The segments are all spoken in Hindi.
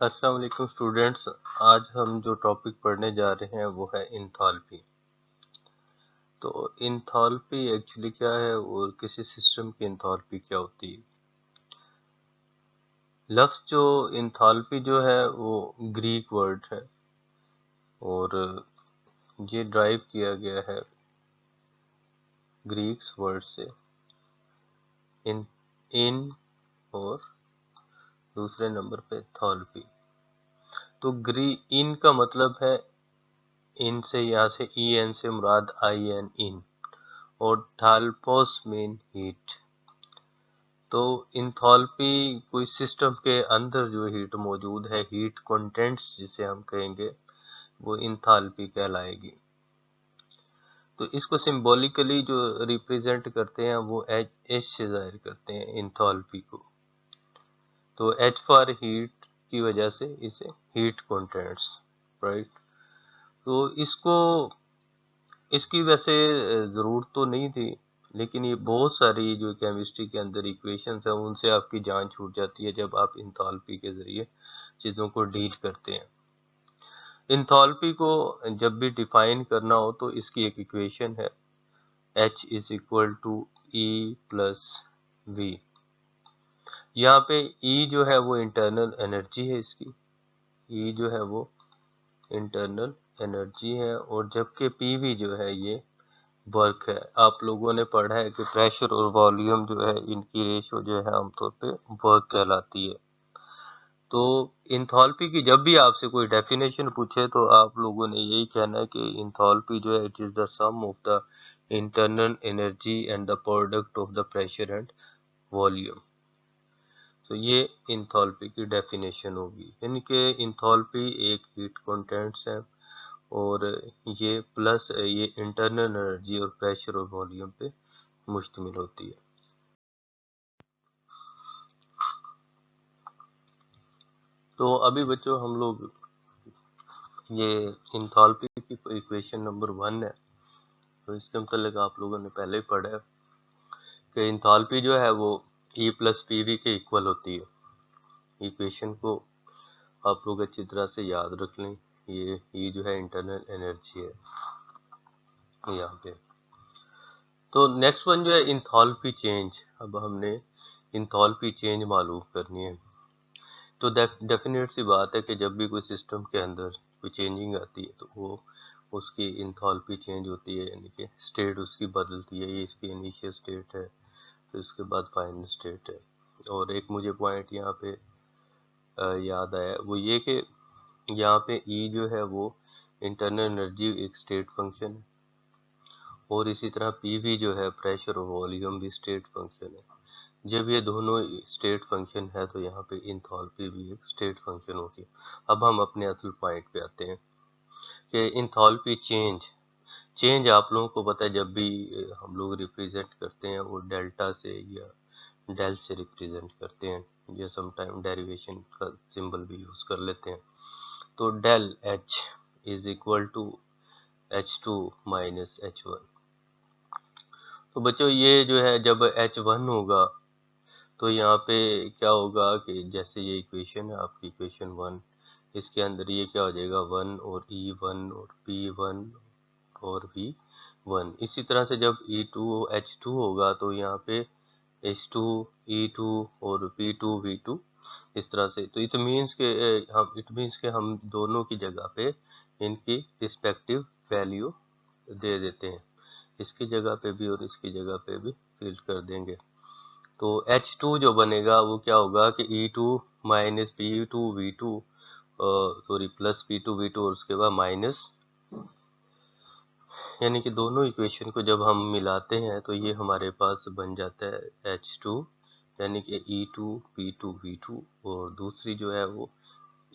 अस्सलाम वालेकुम स्टूडेंट्स। आज हम जो टॉपिक पढ़ने जा रहे हैं वो है इंथैल्पी। तो इंथैल्पी एक्चुअली क्या है और किसी सिस्टम की इंथैल्पी क्या होती है। लफ्ज़ जो इंथैल्पी जो है वो ग्रीक वर्ड है और ये ड्राइव किया गया है ग्रीक्स वर्ड से इन और दूसरे नंबर पे थैल्पी। तो इन का मतलब है इन से, यहाँ से ई एन से मुराद आई एन इन, और थैल्पोस मीन हीट। तो इंथैल्पी कोई सिस्टम के अंदर जो हीट मौजूद है, हीट कंटेंट्स जिसे हम कहेंगे, वो इंथैल्पी कहलाएगी। तो इसको सिंबॉलिकली जो रिप्रेजेंट करते हैं वो एच से जाहिर करते हैं इंथैल्पी को। तो एच फॉर हीट की वजह से इसे हीट कंटेंट्स, राइट। तो इसकी वैसे ज़रूरत तो नहीं थी, लेकिन ये बहुत सारी जो केमिस्ट्री के अंदर इक्वेशंस हैं उनसे आपकी जान छूट जाती है जब आप इंथैल्पी के ज़रिए चीज़ों को डील करते हैं। इंथैल्पी को जब भी डिफाइन करना हो तो इसकी एक इक्वेशन है, H is equal to E plus V. यहाँ पे E जो है वो इंटरनल एनर्जी है, इसकी E जो है वो इंटरनल एनर्जी है, और जबकि PV जो है ये वर्क है। आप लोगों ने पढ़ा है कि प्रेशर और वॉल्यूम जो है इनकी रेशो जो है आमतौर पे वर्क कहलाती है। तो इंथैल्पी की जब भी आपसे कोई डेफिनेशन पूछे तो आप लोगों ने यही कहना है कि इंथैल्पी जो है it is the sum of the internal energy and the product of the pressure and volume. तो ये इंथैल्पी की डेफिनेशन होगी, यानी कि इंथैल्पी एक हीट कंटेंट्स है और ये प्लस ये इंटरनल एनर्जी और प्रेशर और वॉल्यूम पे मुश्तमिल होती है। तो अभी बच्चों हम लोग ये इंथैल्पी की इक्वेशन नंबर 1 है, तो इसके मतलब आप लोगों ने पहले ही पढ़ा है कि इंथैल्पी जो है वो E प्लस PV के इक्वल होती है। इक्वेशन को आप लोग अच्छी तरह से याद रख लें। ये E जो है इंटरनल एनर्जी है यहाँ पे। तो नेक्स्ट वन जो है इंथैल्पी चेंज। अब हमने इंथैल्पी चेंज मालूम करनी है। तो डेफिनेट सी बात है कि जब भी कोई सिस्टम के अंदर कोई चेंजिंग आती है तो वो उसकी इंथैल्पी चेंज होती है, यानी कि स्टेट उसकी बदलती है। ये इसकी इनिशियल स्टेट है, फिर उसके बाद फाइनल स्टेट है। और एक मुझे पॉइंट यहाँ पे याद आया, वो ये कि यहाँ पे E जो है वो इंटरनल एनर्जी एक स्टेट फंक्शन है, और इसी तरह PV जो है प्रेशर और वॉल्यूम भी स्टेट फंक्शन है। जब ये दोनों स्टेट फंक्शन है तो यहाँ पे इंथैल्पी भी एक स्टेट फंक्शन होगी। अब हम अपने असल पॉइंट पे आते हैं कि इंथैल्पी चेंज आप लोगों को पता है, जब भी हम लोग रिप्रेजेंट करते हैं वो डेल्टा से या डेल से रिप्रेजेंट करते हैं, या समटाइम डेरिवेशन का सिंबल भी यूज कर लेते हैं। तो del H is equal to H2 minus H1। तो बच्चों ये जो है जब H1 होगा तो यहाँ पे क्या होगा कि जैसे ये इक्वेशन है आपकी इक्वेशन 1, इसके अंदर ये क्या हो जाएगा 1 और E1 और P1 और V1। इसी तरह से जब E2 H2 होगा तो यहाँ पे H2 E2 और P2 V2 इस तरह से। तो इट मीन्स के हम दोनों की जगह पे इनकी रिस्पेक्टिव वैल्यू दे देते हैं, इसकी जगह पे भी और इसकी जगह पे भी फिल कर देंगे। तो H2 जो बनेगा वो क्या होगा कि E2 minus P2 V2 sorry plus P2 V2 और उसके बाद माइनस, यानी कि दोनों इक्वेशन को जब हम मिलाते हैं तो ये हमारे पास बन जाता है H2, यानी कि E2 P2 V2, और दूसरी जो है वो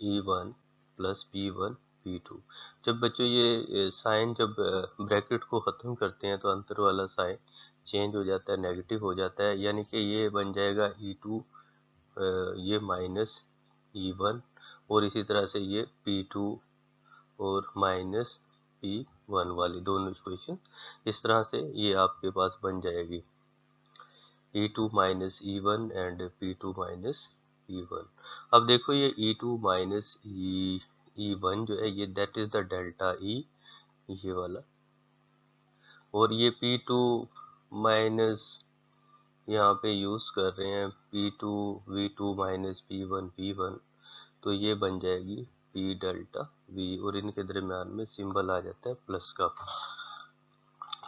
E1 प्लस P1 P2। जब बच्चों ये साइन जब ब्रैकेट को ख़त्म करते हैं तो अंतर वाला साइन चेंज हो जाता है, नेगेटिव हो जाता है, यानी कि ये बन जाएगा E2 ये माइनस E1, और इसी तरह से ये P2 और माइनस P1 वाली दोनों इक्वेशन इस तरह से ये आपके पास बन जाएगी E2 minus E1 and P2 minus E1। अब देखो ये E2 माइनस E1 जो है ये that is the delta E, ये वाला, और ये P2 माइनस यहाँ पे यूज कर रहे हैं P2 V2 minus P1 V1, तो ये बन जाएगी P डेल्टा V, और इनके दरम्यान में सिंबल आ जाता है प्लस का।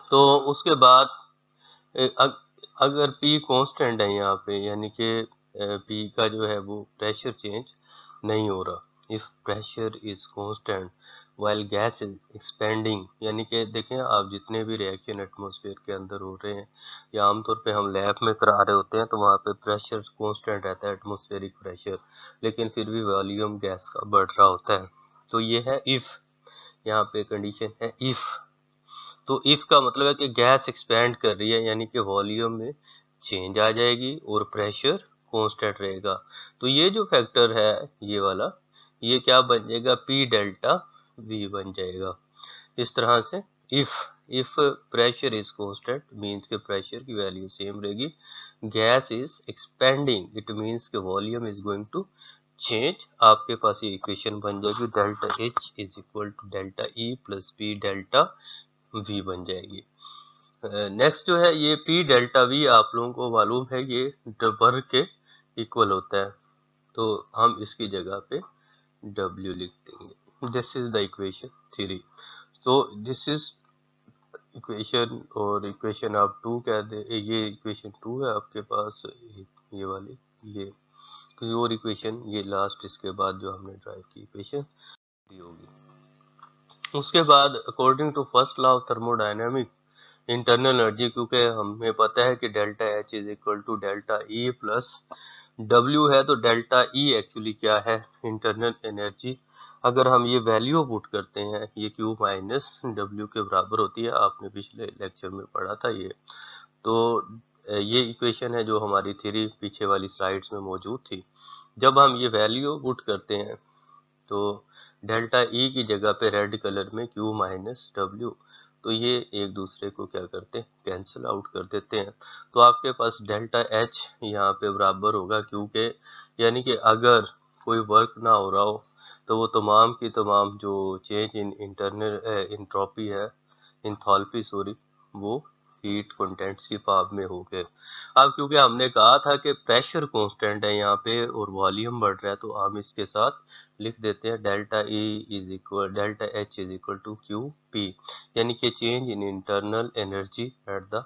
तो उसके बाद अगर P कांस्टेंट है यहाँ पे, यानी कि P का जो है वो प्रेशर चेंज नहीं हो रहा, if pressure is constant while gas is expanding, यानी कि देखें आप जितने भी रिएक्शन एटमॉस्फेयर के अंदर हो रहे हैं या आमतौर पे हम लैब में करा रहे होते हैं तो वहाँ पे प्रेशर कांस्टेंट रहता है, एटमॉस्फेरिक प्रेशर, लेकिन फिर भी वॉल्यूम गैस का बढ़ रहा होता है। तो ये है इफ, यहाँ पे कंडीशन है इफ। तो इफ का मतलब है कि गैस एक्सपैंड कर रही है, यानी कि वॉल्यूम में चेंज आ जाएगी और प्रेशर कांस्टेंट रहेगा। तो ये जो फैक्टर है ये वाला, ये क्या बन जाएगा, P डेल्टा V बन जाएगा। इस तरह से if pressure is constant means के प्रेशर की वैल्यू सेम रहेगी, gas is expanding it means के volume is going to change, आपके पास ये इक्वेशन बन जाएगी delta H is equal to delta E plus P delta V बन जाएगी। नेक्स्ट जो है ये P डेल्टा V आप लोगों को मालूम है ये वर्क के इक्वल होता है, तो हम इसकी जगह पे W लिख देंगे। This is the equation 3। तो दिस इज इक्वेशन, और इक्वेशन आप 2 कह दे, ये इक्वेशन 2 है आपके पास, ये वाली, ये कोई और इक्वेशन, ये लास्ट इसके बाद जो हमने ड्राइव की इक्वेशन होगी। उसके बाद according to first law of thermodynamic internal energy, क्योंकि हमें पता है कि delta H is equal to delta E plus W है, तो डेल्टा E एक्चुअली क्या है, इंटरनल एनर्जी। अगर हम ये वैल्यू पुट करते हैं, ये Q माइनस W के बराबर होती है, आपने पिछले लेक्चर में पढ़ा था ये। तो ये इक्वेशन है जो हमारी थ्योरी पीछे वाली स्लाइड्स में मौजूद थी। जब हम ये वैल्यू पुट करते हैं तो डेल्टा E की जगह पे रेड कलर में Q माइनस W, तो ये एक दूसरे को क्या करते हैं, कैंसिल आउट कर देते हैं। तो आपके पास डेल्टा H यहाँ पे बराबर होगा Q के, यानी कि अगर कोई वर्क ना हो रहा हो तो वो तमाम की तमाम जो चेंज इन इंटरनल इंट्रोपी है, इंथैल्पी सॉरी, वो हीट कंटेंट्स की फॉर्म में हो गए। अब क्योंकि हमने कहा था कि प्रेशर कांस्टेंट है यहाँ पे और वॉल्यूम बढ़ रहा है, तो हम इसके साथ लिख देते हैं delta E is equal delta H is equal to QP, यानी कि change in internal energy at the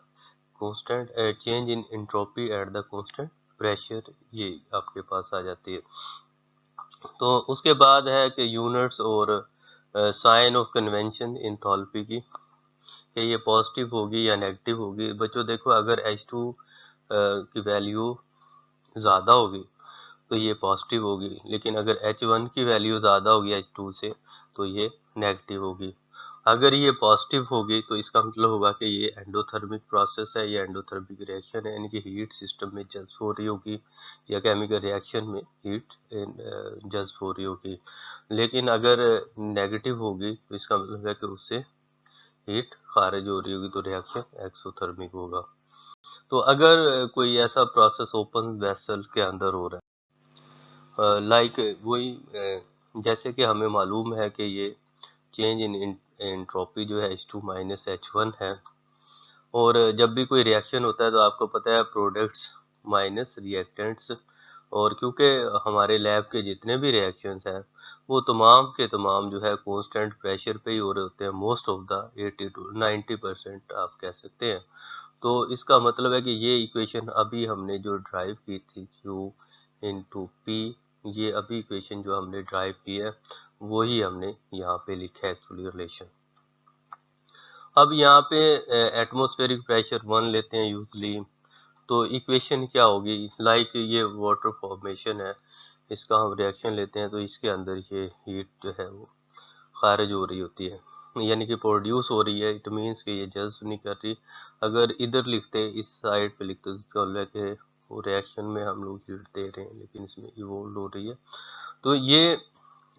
constant, change in entropy at the constant pressure, ये आपके पास आ जाती है। तो उसके बाद है कि यूनिट्स और साइन ऑफ कन्वेंशन एंथैल्पी की, कि ये पॉजिटिव होगी या नेगेटिव होगी। बच्चों देखो अगर H2 की वैल्यू ज़्यादा होगी तो ये पॉजिटिव होगी, लेकिन अगर H1 की वैल्यू ज़्यादा होगी H2 से तो ये नेगेटिव होगी। अगर ये पॉजिटिव होगी तो इसका मतलब होगा कि ये एंडोथर्मिक प्रोसेस है, ये एंडोथर्मिक रिएक्शन है, यानी कि हीट सिस्टम में जज्ब हो रही होगी या केमिकल रिएक्शन में हीट जज्ब हो रही होगी। लेकिन अगर नेगेटिव होगी तो इसका मतलब है कि उससे हीट खारिज हो रही होगी, तो रिएक्शन एक्सोथर्मिक होगा। तो अगर कोई ऐसा प्रोसेस ओपन वेसल के अंदर हो रहा है, लाइक वही जैसे कि हमें मालूम है कि ये चेंज इन एंट्रोपी जो है H2 माइनस H1 है, और जब भी कोई रिएक्शन होता है तो आपको पता है प्रोडक्ट्स माइनस रिएक्टेंट्स, और क्योंकि हमारे लैब के जितने भी रिएक्शंस हैं वो तमाम के तमाम जो है कांस्टेंट प्रेशर पे ही हो रहे होते हैं, मोस्ट ऑफ द 80 to 90% आप कह सकते हैं। तो इसका मतलब है कि ये इक्वेशन अभी हमने जो ड्राइव की थी Q इंटू P, ये अभी इक्वेशन जो हमने ड्राइव की है वही हमने यहाँ पे लिखा है एक्चुअली रिलेशन। अब यहाँ पे एटमॉस्फेरिक प्रेशर 1 लेते हैं यूजली, तो इक्वेशन क्या होगी, लाइक ये वाटर फॉर्मेशन है, इसका हम रिएक्शन लेते हैं तो इसके अंदर ये हीट जो है वो खारिज हो रही होती है, यानी कि प्रोड्यूस हो रही है, इट मीन्स कि ये जज्ब नहीं कर रही। अगर इधर लिखते इस साइड पे लिखते तो इसका मतलब कि वो रिएक्शन में हम लोग हीट दे रहे हैं लेकिन इसमें इवोल्व हो रही है। तो ये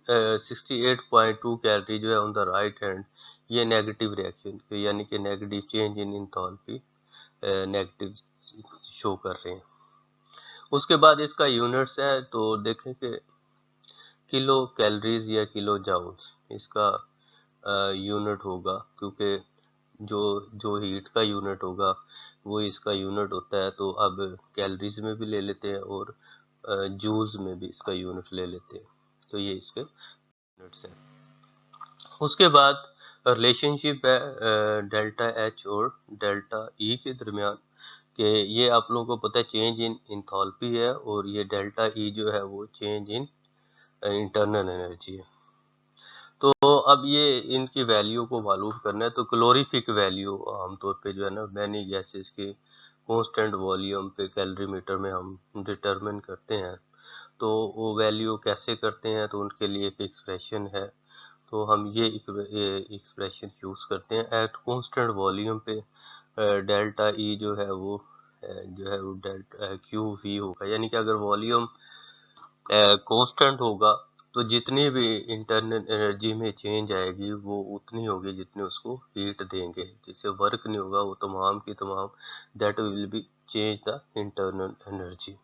68.2 कैलोरी जो है ऑन द राइट हैंड, ये नेगेटिव रिएक्शन, यानी कि negative change in enthalpy negative show कर रहे हैं। उसके बाद इसका यूनिट्स है, तो देखें कि किलो कैलोरीज या किलो जाउल्स इसका यूनिट होगा, क्योंकि जो जो हीट का यूनिट होगा वो इसका यूनिट होता है। तो अब कैलोरीज में भी ले लेते हैं और जूल्स में भी इसका यूनिट ले लेते हैं, तो ये इसके यूनिट्स हैं। उसके बाद रिलेशनशिप है डेल्टा एच और डेल्टा ई के दरमियान, कि ये आप लोगों को पता है चेंज इन इंथैल्पी है, और ये डेल्टा ई जो है वो चेंज इन इंटरनल एनर्जी है। तो अब ये इनकी वैल्यू को मालूम करना है, तो कैलोरीफिक वैल्यू आमतौर पे जो है ना मैनी गैसेस के कांस्टेंट वॉल्यूम पे कैलोरीमीटर में हम डिटरमिन करते हैं। तो वो वैल्यू कैसे करते हैं, तो उनके लिए एक एक्सप्रेशन है, तो हम ये एक्सप्रेशन यूज़ करते हैं। एट कांस्टेंट वॉल्यूम पे डेल्टा ई जो है वो डेल्टा क्यू वी होगा, यानी कि अगर वॉल्यूम कांस्टेंट होगा तो जितनी भी इंटरनल एनर्जी में चेंज आएगी वो उतनी होगी जितनी उसको हीट देंगे, जिससे वर्क नहीं होगा वो तमाम की तमाम that will be change the internal energy.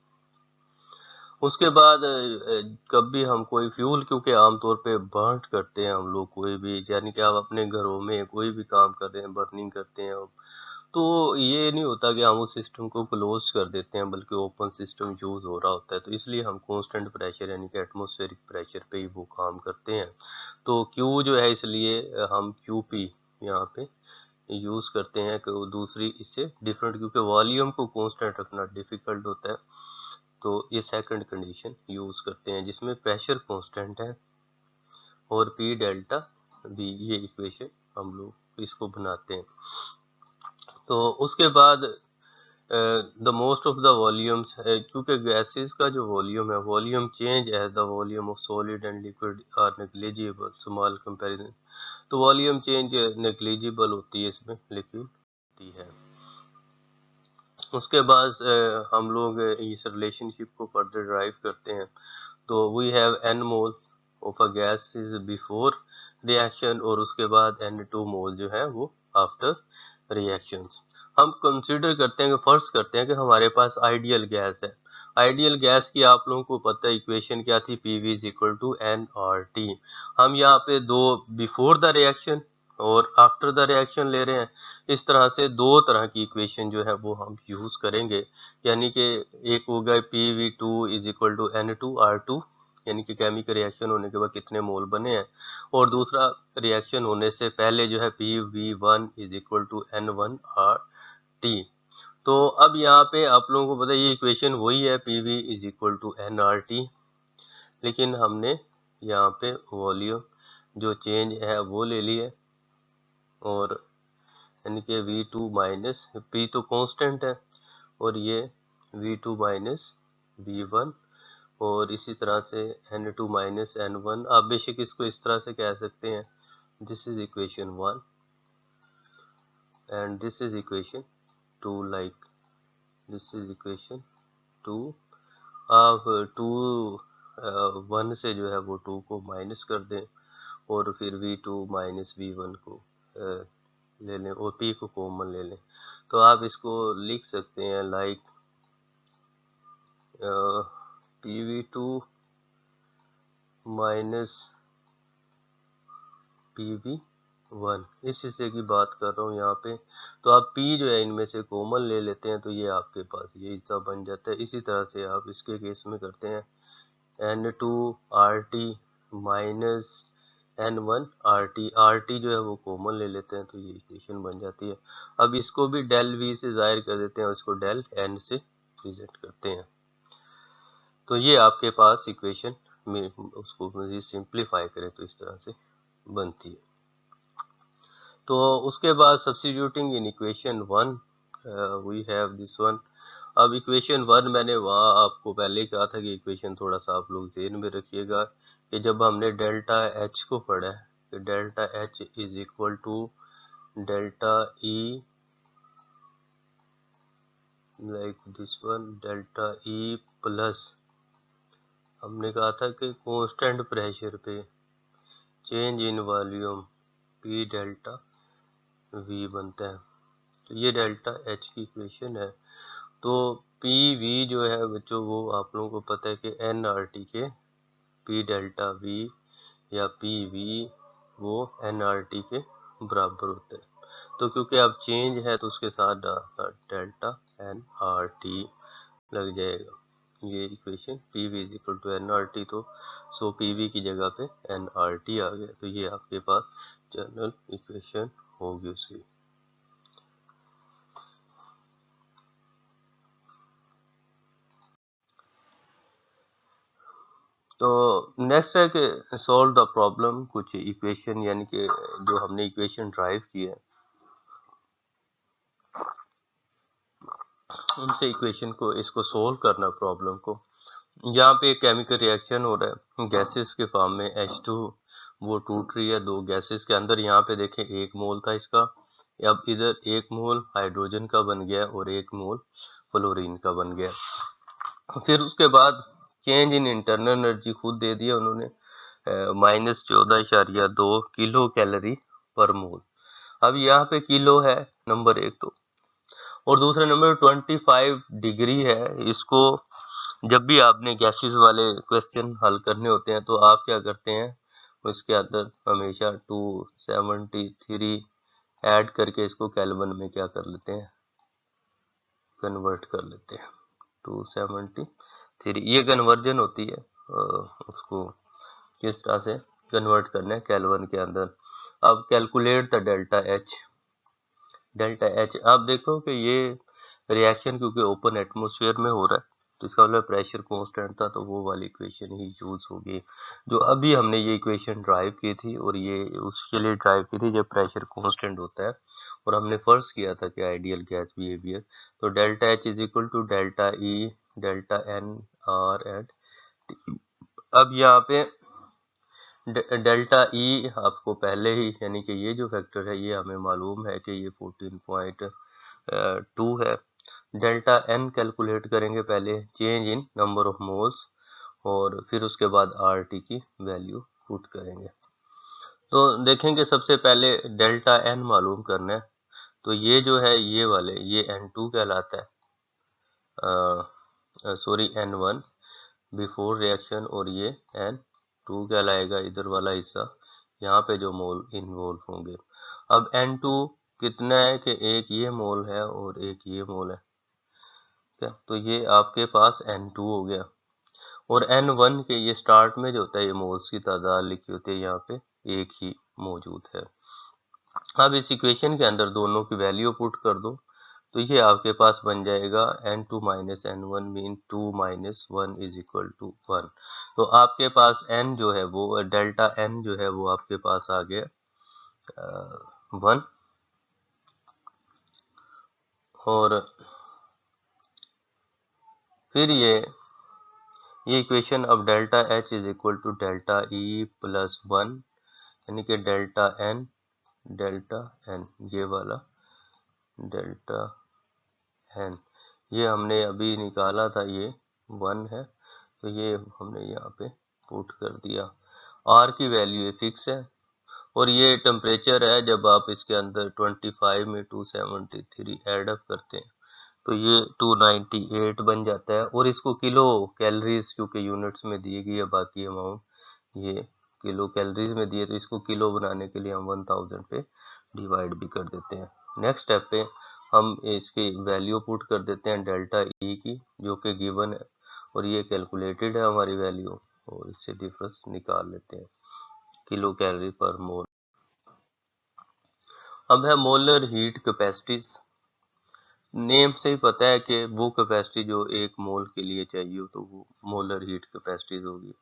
उसके बाद कभी हम कोई फ्यूल, क्योंकि आमतौर पे बर्न करते हैं हम लोग कोई भी, यानी कि आप अपने घरों में कोई भी काम कर रहे हैं बर्निंग करते हैं, तो ये नहीं होता कि हम उस सिस्टम को क्लोज कर देते हैं, बल्कि ओपन सिस्टम यूज हो रहा होता है। तो इसलिए हम कांस्टेंट प्रेशर यानी कि एटमॉस्फेरिक प्रेशर पे ही वो काम करते हैं। तो क्यू जो है, इसलिए हम क्यू पी यहाँ पे यूज करते हैं कि वो दूसरी इससे डिफरेंट, क्योंकि वॉल्यूम को कांस्टेंट रखना डिफिकल्ट होता है। तो ये सेकंड कंडीशन यूज करते हैं जिसमें प्रेशर कांस्टेंट है और पी डेल्टा बी, ये इक्वेशन हम लोग इसको बनाते हैं। तो उसके बाद the most of the volumes है, क्योंकि गैसेस का जो वॉल्यूम है, volume change as the volume of solid and liquid are negligible small comparison. तो वॉल्यूम चेंज नेग्लिजिबल होती है इसमें, लिक्विड होती है। उसके बाद हम लोग इस रिलेशनशिप को फर्दर ड्राइव करते हैं। तो we have n mole of a gas is before reaction, और उसके बाद n2 मोल जो है वो आफ्टर रिएक्शंस। हम कंसीडर करते हैं कि फर्ज करते हैं कि हमारे पास आइडियल गैस है। आइडियल गैस की आप लोगों को पता है इक्वेशन क्या थी, PV is equal to nRT। हम यहाँ पे दो बिफोर द रिएक्शन और आफ्टर द रिएक्शन ले रहे हैं। इस तरह से दो तरह की इक्वेशन जो है वो हम यूज करेंगे, यानी कि एक होगा PV2 is equal to N2R2, यानी कि केमिकल रिएक्शन होने के बाद कितने मोल बने हैं, और दूसरा रिएक्शन होने से पहले जो है PV1 is equal to N1RT। तो अब यहाँ पे आप लोगों को पता है ये इक्वेशन वही है, PV is equal to NRT, लेकिन हमने यहाँ पे वॉल्यूम जो चेंज है वो ले ली है, और यानी कि V2 माइनस P तो कांस्टेंट है, और ये V2 माइनस V1, और इसी तरह से N2 माइनस N1। आप बेशक इसको इस तरह से कह सकते हैं, this is equation 1 and this is equation 2, like this is equation 2। आप 1 से जो है वो 2 को माइनस कर दें, और फिर V2 माइनस V1 को ले लें, और P को कॉमन ले लें। तो आप इसको लिख सकते हैं लाइक PV2 माइनस PV1, इस हिस्से की बात कर रहा हूँ यहाँ पे। तो आप P जो है इनमें से कॉमन ले लेते हैं, तो ये आपके पास ये हिस्सा बन जाता है। इसी तरह से आप इसके केस में करते हैं N2RT माइनस N1RT, RT जो है वो कॉमन ले लेते हैं, तो ये इक्वेशन बन जाती है। अब इसको भी डेल V से जाहिर कर देते हैं, और इसको डेल N से प्रेजेंट करते हैं। तो ये आपके पास इक्वेशन में उसको मज़ीद सिंप्लीफाई करें तो इस तरह से बनती है। तो उसके बाद substituting in equation 1 we have this one. अब इक्वेशन 1 मैंने वहाँ आपको पहले ही कहा था कि इक्वेशन थोड़ा सा आप लोग ज़हन में रखिएगा कि जब हमने डेल्टा एच को पढ़ा है कि delta H is equal to delta E, like this one, delta E plus हमने कहा था कि कांस्टेंट प्रेशर पे change in volume P delta V बनता है। तो ये डेल्टा H की इक्वेशन है। तो पी वी जो है बच्चों वो आप लोगों को पता है कि एन आर टी के पी डेल्टा वी या पी वी वो एन आर टी के बराबर होते हैं। तो क्योंकि अब चेंज है तो उसके साथ डेल्टा एन आर टी लग जाएगा। ये equation P V is equal to N R T, तो सो पी वी की जगह पे एन आर टी आ गया। तो ये आपके पास जनरल इक्वेशन होगी उसकी। तो नेक्स्ट है कि सॉल्व द प्रॉब्लम। कुछ इक्वेशन यानी कि जो हमने इक्वेशन ड्राइव की है उनसे इक्वेशन को इसको सोल्व करना प्रॉब्लम को। यहाँ पे एक केमिकल रिएक्शन हो रहा है गैसेस के फॉर्म में, H2 वो टूट रही है दो गैसेस के अंदर। यहाँ पे देखें 1 मोल था इसका, अब इधर 1 मोल हाइड्रोजन का बन गया और 1 मोल फ्लोरीन का बन गया। फिर उसके बाद चेंज इन इंटरनल एनर्जी खुद दे दिया उन्होंने, -14.2 किलो कैलोरी पर मोल। अब यहाँ पे किलो है नंबर 1 तो, और दूसरा नंबर 25 डिग्री है। इसको जब भी आपने गैसेस वाले क्वेश्चन हल करने होते हैं तो आप क्या करते हैं, उसके अंदर हमेशा 273 ऐड करके इसको केल्विन में क्या कर लेते हैं, कन्वर्ट कर लेते हैं। 273 ये कन्वर्जन होती है, उसको किस तरह से कन्वर्ट करना है केल्विन के अंदर। अब calculate the delta H. Delta H आप देखो कि ये रिएक्शन क्योंकि ओपन एटमॉस्फेयर में हो रहा है तो इसका मतलब प्रेशर कांस्टेंट था, तो वो वाली इक्वेशन ही यूज होगी जो अभी हमने ये इक्वेशन ड्राइव की थी, और ये उसके लिए ड्राइव की थी जब प्रेशर कांस्टेंट होता है और हमने फर्ज किया था कि आइडियल गैस बिहेवियर। तो delta H is equal to delta E delta N R and. अब यहाँ पे डेल्टा ई आपको पहले ही यानी कि ये जो फैक्टर है ये हमें मालूम है कि ये 14.2 है। डेल्टा एन कैलकुलेट करेंगे पहले, change in number of moles, और फिर उसके बाद आर टी की वैल्यू पुट करेंगे। तो देखेंगे सबसे पहले डेल्टा एन मालूम करना है, तो ये जो है ये वाले ये N2 कहलाता है, सॉरी N1 बिफोर रिएक्शन, और ये N2 कहलाएगा इधर वाला हिस्सा, यहाँ पे जो मोल इन्वॉल्व होंगे। अब N2 कितना है कि एक ये मोल है और एक ये मोल है, क्या, तो ये आपके पास N2 हो गया। और N1 के ये स्टार्ट में जो होता है ये मोल्स की तादाद लिखी होती है, यहाँ पे एक ही मौजूद है। अब इस इक्वेशन के अंदर दोनों की वैल्यू पुट कर दो, तो ये आपके पास बन जाएगा N2 minus N1 mean 2 minus 1 is equal to 1। तो आपके पास N जो है वो डेल्टा N जो है वो आपके पास आ गया 1। और फिर ये इक्वेशन अब delta H is equal to delta E plus 1 यानी कि डेल्टा N ये वाला डेल्टा N ये हमने अभी निकाला था, ये 1 है तो ये हमने यहाँ पे पुट कर दिया। R की वैल्यू फिक्स है, और ये टेम्परेचर है। जब आप इसके अंदर 25 में 273 ऐड अप करते हैं तो ये 298 बन जाता है, और इसको किलो कैलोरीज क्योंकि यूनिट्स में दी गई है, बाकी अमाउंट ये किलो कैलोरीज में दिए तो इसको किलो बनाने के लिए हम 1000 पे डिवाइड भी कर देते हैं। नेक्स्ट स्टेप पे हम इसकी वैल्यू पुट कर देते हैं डेल्टा ई की जो कि गिवन है, और ये कैलकुलेटेड है हमारी वैल्यू, और इससे डिफरेंस निकाल लेते हैं किलो कैलोरी पर मोल। अब है मोलर हीट कैपेसिटीज। नेम से ही पता है कि वो कैपेसिटी जो एक मोल के लिए चाहिए तो वो मोलर हीट कैपेसिटीज होगी।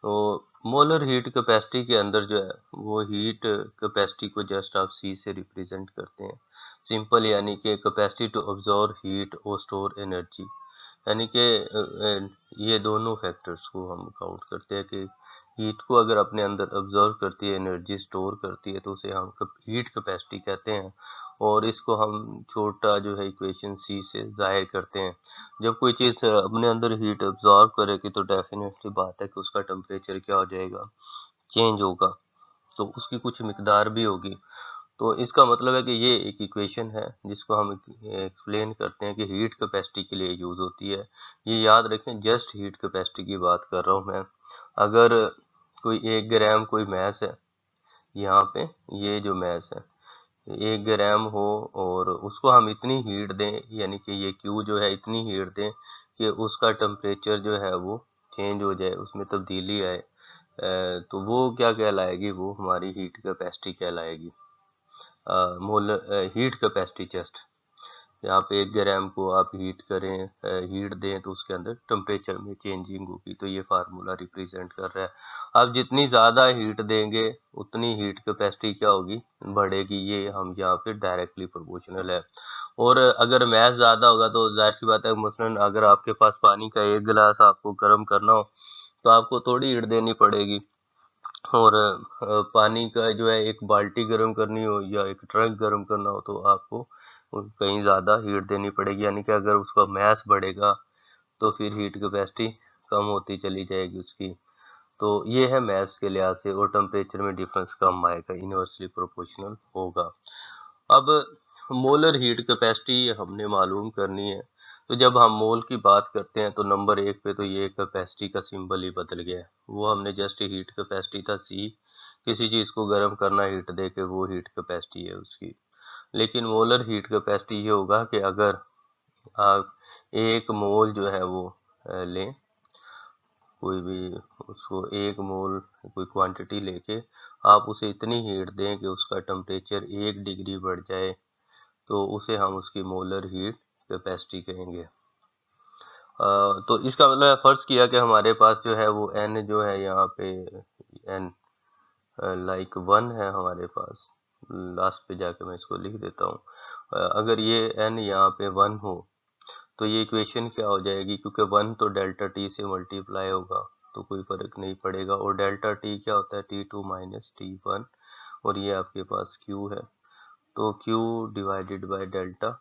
तो मोलर हीट कैपेसिटी के अंदर जो है वो हीट कैपेसिटी को जस्ट आप C से रिप्रेजेंट करते हैं सिंपल, यानी कि कैपेसिटी टू ऑब्जॉर्व हीट और स्टोर एनर्जी, यानी कि ये दोनों फैक्टर्स को हम काउंट करते हैं कि हीट को अगर अपने अंदर ऑब्जर्व करती है, एनर्जी स्टोर करती है, तो उसे हम हीट कैपेसिटी कहते हैं। और इसको हम छोटा जो है इक्वेशन C से जाहिर करते हैं। जब कोई चीज़ अपने अंदर हीट ऑब्जॉर्व करेगी तो डेफिनेटली बात है कि उसका टेम्परेचर क्या हो जाएगा, चेंज होगा, तो उसकी कुछ मिकदार भी होगी। तो इसका मतलब है कि ये एक इक्वेशन है जिसको हम एक्सप्लेन करते हैं कि हीट कैपेसिटी के लिए यूज़ होती है। ये याद रखें, जस्ट हीट कैपेसिटी की बात कर रहा हूँ मैं। अगर कोई 1 ग्राम कोई मैस है, यहाँ पे ये जो मैस है 1 ग्राम हो और उसको हम इतनी हीट दें, यानी कि ये क्यू जो है इतनी हीट दें कि उसका टेम्परेचर जो है वो चेंज हो जाए, उसमें तब्दीली आए, तो वो क्या कहलाएगी, वो हमारी हीट कैपेसिटी कहलाएगी। मोलर हीट कैपेसिटी जस्ट यहाँ पे 1 ग्राम को आप हीट करें, हीट दें तो उसके अंदर टेम्परेचर में चेंजिंग होगी, तो ये फार्मूला रिप्रेजेंट कर रहा है। अब जितनी ज़्यादा हीट देंगे उतनी हीट कैपेसिटी क्या होगी, बढ़ेगी। ये हम यहाँ पे डायरेक्टली प्रोपोर्शनल है। और अगर मैथ ज़्यादा होगा तो जाहिर सी बात है, मसलन अगर आपके पास पानी का 1 गिलास आपको गर्म करना हो तो आपको थोड़ी हीट देनी पड़ेगी, और पानी का जो है 1 बाल्टी गर्म करनी हो या 1 ट्रक गर्म करना हो तो आपको कहीं ज़्यादा हीट देनी पड़ेगी, यानी कि अगर उसका मैस बढ़ेगा तो फिर हीट कैपेसिटी कम होती चली जाएगी उसकी। तो ये है मैस के लिहाज से, और टेम्परेचर में डिफरेंस कम आएगा, इनवर्सली प्रोपोर्शनल होगा। अब मोलर हीट कैपेसिटी हमने मालूम करनी है, तो जब हम मोल की बात करते हैं तो नंबर 1 पे तो ये कैपेसिटी का सिंबल ही बदल गया है। वो हमने जस्ट हीट कैपेसिटी था सी, किसी चीज़ को गर्म करना हीट दे के, वो हीट कैपेसिटी है उसकी। लेकिन मोलर हीट कैपेसिटी ये होगा कि अगर आप 1 मोल जो है वो लें, कोई भी उसको 1 मोल कोई क्वांटिटी लेके आप उसे इतनी हीट दें कि उसका टेम्परेचर 1 डिग्री बढ़ जाए, तो उसे हम उसकी मोलर हीट कैपेसिटी कहेंगे। तो इसका मतलब फर्ज किया कि हमारे पास जो है वो n जो है यहाँ पे n लाइक 1 है हमारे पास, लास्ट पे जाके मैं इसको लिख देता हूँ। अगर ये n यहाँ पे 1 हो तो ये इक्वेशन क्या हो जाएगी, क्योंकि 1 तो डेल्टा टी से मल्टीप्लाई होगा तो कोई फर्क नहीं पड़ेगा, और डेल्टा टी क्या होता है, T2 माइनस T1, और ये आपके पास Q है, तो Q divided by delta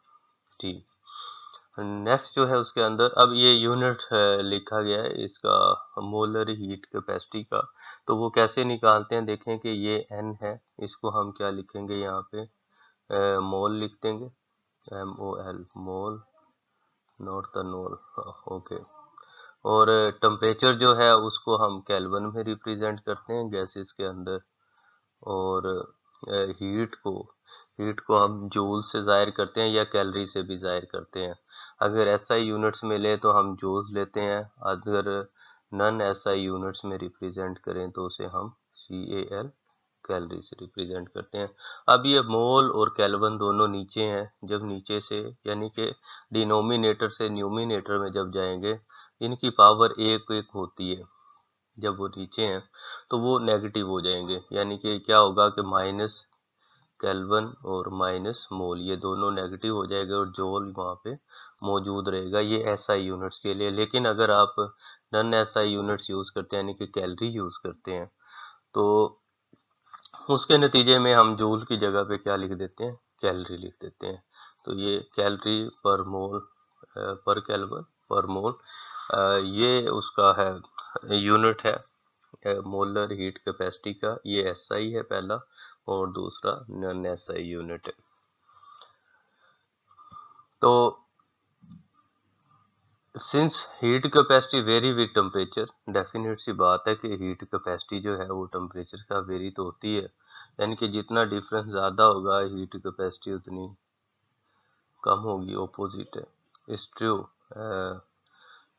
T। Next जो है उसके अंदर अब ये यूनिट लिखा गया है इसका मोलर हीट कैपेसिटी का, तो वो कैसे निकालते हैं, देखें कि ये n है, इसको हम क्या लिखेंगे यहाँ पे, मोल लिख देंगे, MOL मोल, नॉट द नोल, ओके। और टेम्परेचर जो है उसको हम केल्विन में रिप्रेजेंट करते हैं गैसेस के अंदर, और हीट को हम जूल से ज़ाहिर करते हैं या कैलोरी से भी ज़ाहिर करते हैं। अगर SI यूनिट्स में ले तो हम जूल्स लेते हैं, अगर नॉन SI यूनिट्स में रिप्रेजेंट करें तो उसे हम CAL कैलोरी से रिप्रेजेंट करते हैं। अब ये मोल और केल्विन दोनों नीचे हैं, जब नीचे से यानी कि डिनोमिनेटर से न्यूमिनेटर में जब जाएंगे, इनकी पावर 1 होती है, जब वो नीचे हैं तो वो नेगेटिव हो जाएंगे, यानी कि क्या होगा कि माइनस केल्विन और माइनस मोल ये दोनों नेगेटिव हो जाएगा और जूल वहाँ पे मौजूद रहेगा। ये SI यूनिट्स के लिए। लेकिन अगर आप नॉन SI यूनिट्स यूज़ करते हैं, यानी कि कैलोरी यूज़ करते हैं, तो उसके नतीजे में हम जूल की जगह पे क्या लिख देते हैं, कैलोरी लिख देते हैं। तो ये कैलोरी पर मोल पर केल्विन पर मोल, ये उसका है यूनिट है मोलर हीट कैपेसिटी का। ये SI है पहला, और दूसरा नॉन SI यूनिट है। तो since heat capacity vary with temperature, definite सी बात है कि हीट कैपेसिटी जो है वो टेम्परेचर का वेरी तो होती है, यानी कि जितना डिफरेंस ज़्यादा होगा हीट कैपेसिटी उतनी कम होगी, ऑपोजिट है। इट्स ट्रू,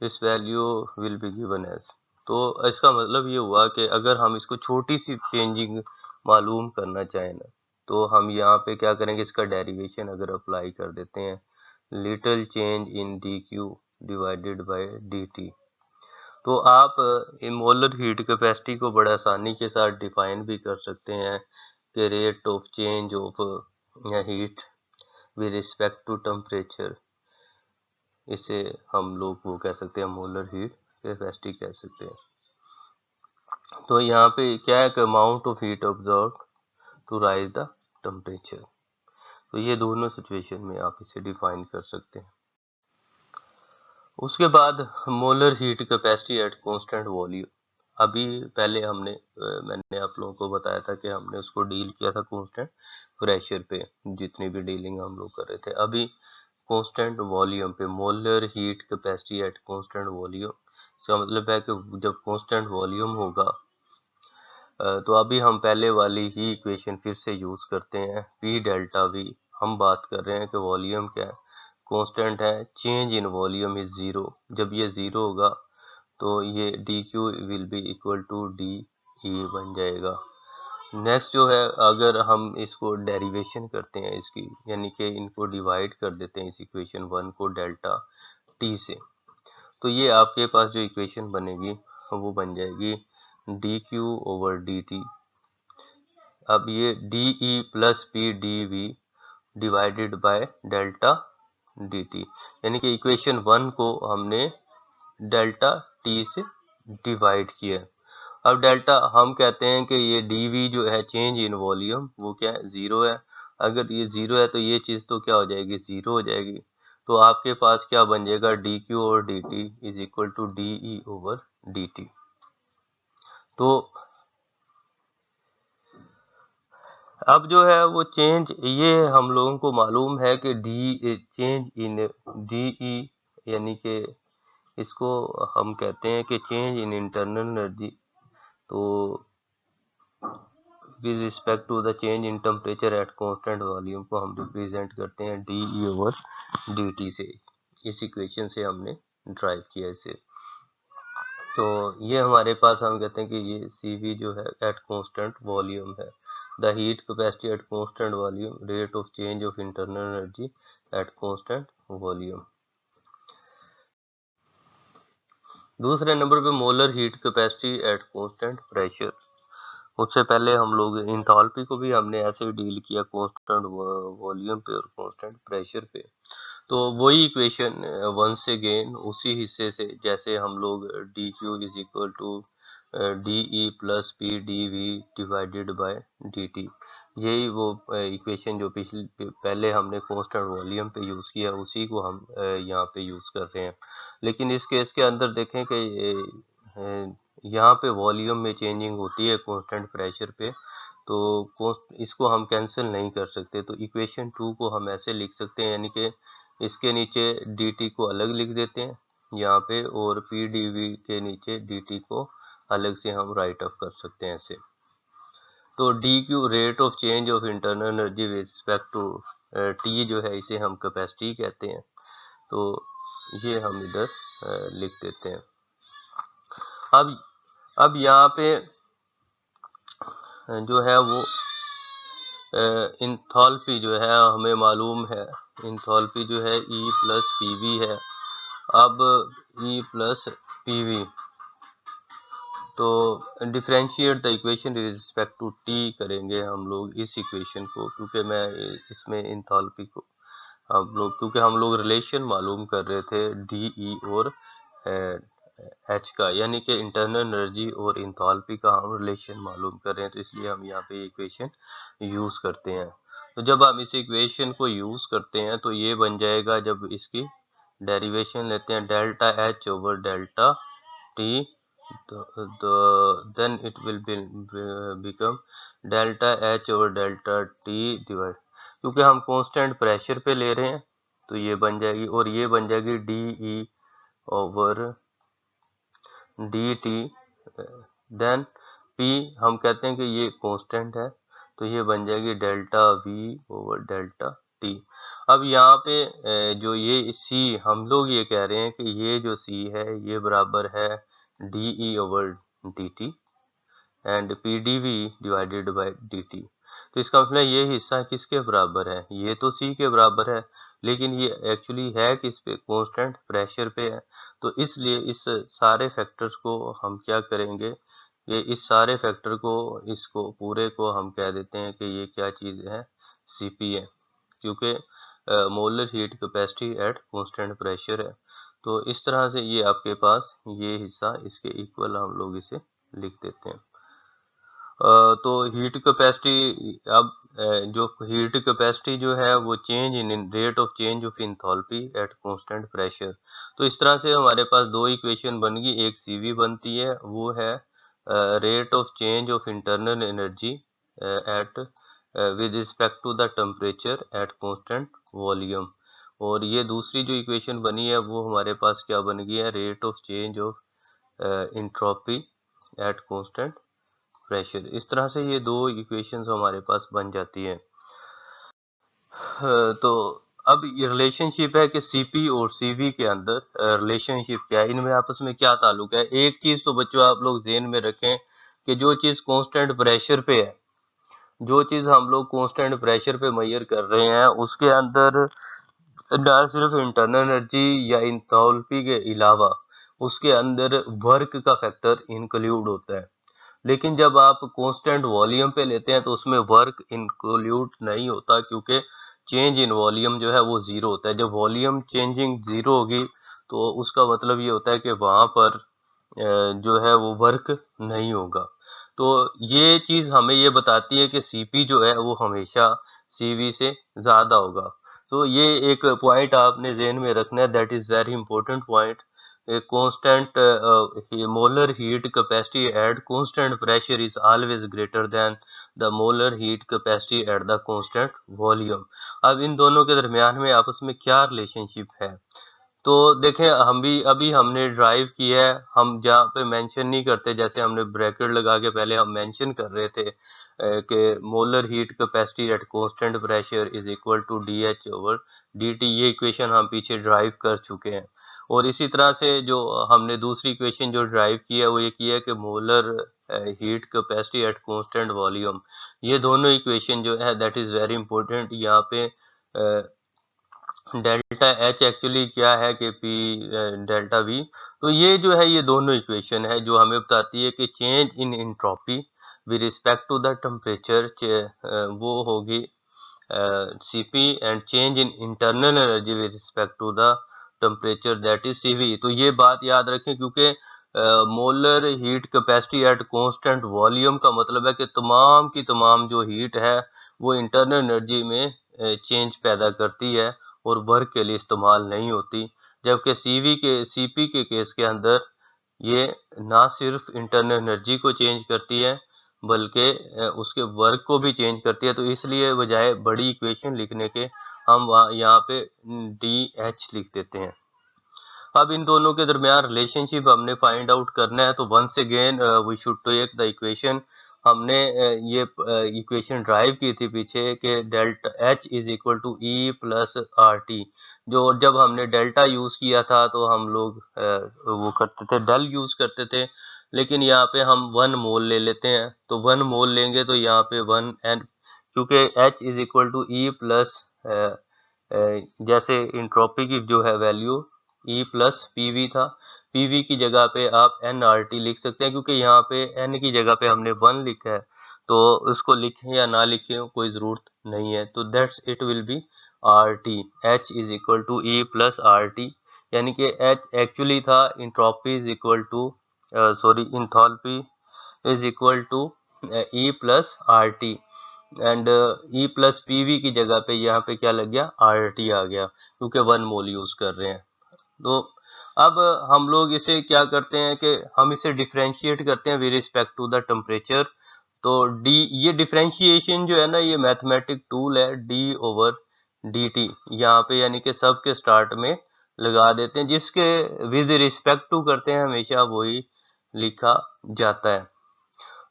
इस value will be given as. तो इसका मतलब ये हुआ कि अगर हम इसको छोटी सी चेंजिंग मालूम करना चाहें ना, तो हम यहाँ पे क्या करेंगे, इसका डेरिवेशन अगर अप्लाई कर देते हैं, little change in dq divided by dt, तो आप मोलर हीट कैपेसिटी को बड़ा आसानी के साथ डिफाइन भी कर सकते हैं कि rate of change of heat with respect to temperature, इसे हम लोग वो कह सकते हैं मोलर हीट कैपेसिटी कह सकते हैं। तो यहाँ पे क्या है कि amount of heat observe to raise the temperature, तो ये दोनों सिचुएशन में आप इसे डिफाइन कर सकते हैं। उसके बाद molar heat capacity at constant volume. अभी पहले मैंने आप लोगों को बताया था कि हमने उसको डील किया था कांस्टेंट प्रेशर पे, जितनी भी डीलिंग हम लोग कर रहे थे। अभी कांस्टेंट वॉल्यूम पे, molar heat capacity at constant volume. इसका मतलब है कि जब कांस्टेंट वॉल्यूम होगा तो अभी हम पहले वाली ही इक्वेशन फिर से यूज करते हैं, P डेल्टा V। हम बात कर रहे हैं कि वॉल्यूम क्या है, कांस्टेंट है, change in volume is zero. जब ये जीरो होगा तो ये dq will be equal to D E बन जाएगा। नेक्स्ट जो है, अगर हम इसको डेरिवेशन करते हैं इसकी, यानी कि इनको डिवाइड कर देते हैं इस इक्वेशन 1 को डेल्टा t से, तो ये आपके पास जो इक्वेशन बनेगी वो बन जाएगी dq ओवर dt। अब ये de plus P D V divided by delta dt, यानी कि इक्वेशन 1 को हमने डेल्टा t से डिवाइड किया। अब डेल्टा हम कहते हैं कि ये dv जो है चेंज इन वॉल्यूम, वो क्या है, जीरो है। अगर ये जीरो है तो ये चीज तो क्या हो जाएगी, जीरो हो जाएगी। तो आपके पास क्या बन जाएगा, dq और dt is equal to de over dt। तो अब जो है वो चेंज, ये हम लोगों को मालूम है कि D change in D E, यानी कि इसको हम कहते हैं कि चेंज इन इंटरनल एनर्जी। तो with respect to the change in temperature at constant volume को हम रिप्रेजेंट करते हैं D E over D T से। इस इक्वेशन से हमने ड्राइव किया इसे। तो ये हमारे पास, हम कहते हैं कि ये CV जो है एट कांस्टेंट वॉल्यूम है। The heat capacity at constant volume, rate of change of internal energy eight constant volume. दूसरे नंबर पे molar heat capacity at constant pressure. उससे पहले हम लोग इंथैल्पी को भी हमने ऐसे ही डील किया, कांस्टेंट वॉल्यूम पे और कांस्टेंट प्रेशर पे। तो वही इक्वेशन वंस अगेन उसी हिस्से से, जैसे हम लोग dq is equal to de plus P D V divided by dt, यही वो इक्वेशन जो पहले हमने कांस्टेंट वॉल्यूम पे यूज किया, उसी को हम यहाँ पे यूज कर रहे हैं। लेकिन इस केस के अंदर देखें कि यहाँ पे वॉल्यूम में चेंजिंग होती है कांस्टेंट प्रेशर पे, तो इसको हम कैंसिल नहीं कर सकते। तो इक्वेशन 2 को हम ऐसे लिख सकते हैं, यानी कि इसके नीचे dt को अलग लिख देते हैं यहाँ पे, और पी डी वी के नीचे dt को अलग से हम राइट अप कर सकते हैं ऐसे। तो dq rate of change of internal energy with respect to t जो है, इसे हम कैपेसिटी कहते हैं। तो ये हम इधर लिख देते हैं। अब यहाँ पे जो है वो इंथैल्पी जो है हमें मालूम है, इंथैल्पी जो है E प्लस पी वी है। अब E प्लस पी वी, तो differentiate the equation with respect to t करेंगे हम लोग इस इक्वेशन को, क्योंकि मैं इसमें इंथैल्पी को क्योंकि हम लोग रिलेशन मालूम कर रहे थे de और h का, यानी कि इंटरनल एनर्जी और इंथैल्पी का हम रिलेशन मालूम कर रहे हैं, तो इसलिए हम यहाँ पे इक्वेशन यूज करते हैं। तो जब हम इस इक्वेशन को यूज करते हैं तो ये बन जाएगा, जब इसकी डेरिवेशन लेते हैं, delta h over delta t, then it will become delta h over delta t divide, क्योंकि हम कांस्टेंट प्रेशर पे ले रहे हैं तो ये बन जाएगी, और ये बन जाएगी de over dt। Then p हम कहते हैं कि ये कांस्टेंट है, तो ये बन जाएगी delta v over delta t। अब यहाँ पे जो ये c, हम लोग ये कह रहे हैं कि ये जो c है ये बराबर है de over dt and pdv divided by dt। तो इसका मतलब ये हिस्सा किसके बराबर है, ये तो c के बराबर है, लेकिन ये एक्चुअली है किस पे, कांस्टेंट प्रेशर पे है। तो इसलिए इस सारे फैक्टर्स को हम क्या करेंगे, ये इस सारे फैक्टर को, इसको पूरे को हम कह देते हैं कि ये क्या चीज है, Cp है, क्योंकि molar heat capacity at constant pressure है। तो इस तरह से ये आपके पास ये हिस्सा इसके इक्वल हम लोग इसे लिख देते हैं। तो हीट कैपेसिटी, अब जो हीट कैपेसिटी जो है वो change in rate of change of enthalpy eight constant pressure. तो इस तरह से हमारे पास दो इक्वेशन बन गई, एक CV बनती है, वो है rate of change of internal energy at with respect to the temperature at constant volume। और ये दूसरी जो इक्वेशन बनी है वो हमारे पास क्या बन गई है, rate of change of entropy eight constant pressure. इस तरह से ये दो इक्वेशंस हमारे पास बन जाती है। तो अब ये रिलेशनशिप है कि सीपी और सीवी के अंदर रिलेशनशिप क्या है, इनमें आपस में क्या ताल्लुक है। एक चीज तो बच्चों आप लोग ज़हन में रखें कि जो चीज कांस्टेंट प्रेशर पे है, जो चीज हम लोग कांस्टेंट प्रेशर पे मेजर कर रहे हैं, उसके अंदर ना सिर्फ इंटरनल एनर्जी या इंथैल्पी के अलावा उसके अंदर वर्क का फैक्टर इंक्लूड होता है। लेकिन जब आप कांस्टेंट वॉल्यूम पे लेते हैं तो उसमें वर्क इंक्लूड नहीं होता, क्योंकि चेंज इन वॉल्यूम जो है वो जीरो होता है। जब वॉल्यूम चेंजिंग जीरो होगी तो उसका मतलब ये होता है कि वहां पर जो है वो वर्क नहीं होगा। तो ये चीज हमें ये बताती है कि सीपी जो है वो हमेशा सीवी से ज्यादा होगा। तो ये एक पॉइंट आपने ज़हन में रखना है, that is very important point. constant molar heat capacity at constant pressure is always greater than the molar heat capacity at the constant volume। अब इन दोनों के दरमियान में आपस में क्या रिलेशनशिप है, तो देखें हम भी अभी हमने ड्राइव किया है, हम जहाँ पे मेंशन नहीं करते, जैसे हमने ब्रैकेट लगा के पहले हम मेंशन कर रहे थे कि molar heat capacity at constant pressure is equal to D H over D T. ये इक्वेशन हम पीछे ड्राइव कर चुके हैं। और इसी तरह से जो हमने दूसरी इक्वेशन जो ड्राइव की है वो ये की है कि molar heat capacity at constant volume. ये दोनों इक्वेशन जो है दैट इज वेरी इंपॉर्टेंट। यहाँ पे डेल्टा एच एक्चुअली क्या है कि पी डेल्टा वी। तो ये जो है ये दोनों इक्वेशन है जो हमें बताती है कि change in entropy with respect to the temperature वो होगी Cp and change in internal energy with respect to the temperature that is Cv। तो ये बात याद रखें, क्योंकि molar heat capacity at constant volume का मतलब है कि तमाम की तमाम जो हीट है वो इंटरनल एनर्जी में चेंज पैदा करती है और वर्क के लिए इस्तेमाल नहीं होती। जबकि सीपी के केस के अंदर ये ना सिर्फ इंटरनल एनर्जी को चेंज करती है बल्कि उसके वर्क को भी चेंज करती है। तो इसलिए बजाय बड़ी इक्वेशन लिखने के हम यहाँ पे डी एच लिख देते हैं। अब इन दोनों के दरमियान रिलेशनशिप हमने फाइंड आउट करना है, तो once again we should take the equation. हमने ये इक्वेशन ड्राइव की थी पीछे कि delta H is equal to E plus R T. जो जब हमने डेल्टा यूज किया था तो हम लोग वो करते थे, डेल यूज करते थे, लेकिन यहाँ पे हम 1 मोल ले लेते हैं। तो 1 मोल लेंगे तो यहाँ पे 1 एन, क्योंकि H is equal to E plus जैसे इंट्रोपी की जो है वैल्यू E प्लस पीवी था, पीवी की जगह पे आप एन आर टी लिख सकते हैं, क्योंकि यहाँ पे एन की जगह पे हमने 1 लिखा है, तो उसको लिखें या ना लिखें कोई ज़रूरत नहीं है। तो that's it will be R T. H is equal to E plus R T, यानी कि एच एक्चुअली था entropy is equal to enthalpy is equal to E plus R T, and E plus PV की जगह पे यहाँ पे क्या लग गया, आर टी आ गया, क्योंकि 1 मोल यूज कर रहे हैं। तो अब हम लोग इसे क्या करते हैं कि हम इसे डिफ्रेंशिएट करते हैं with respect to the temperature. तो डी, ये डिफ्रेंशिएशन जो है ना ये मैथमेटिक टूल है, डी ओवर डी टी यहाँ पे यानी कि सब के स्टार्ट में लगा देते हैं, जिसके विद रिस्पेक्ट टू करते हैं हमेशा वही लिखा जाता है।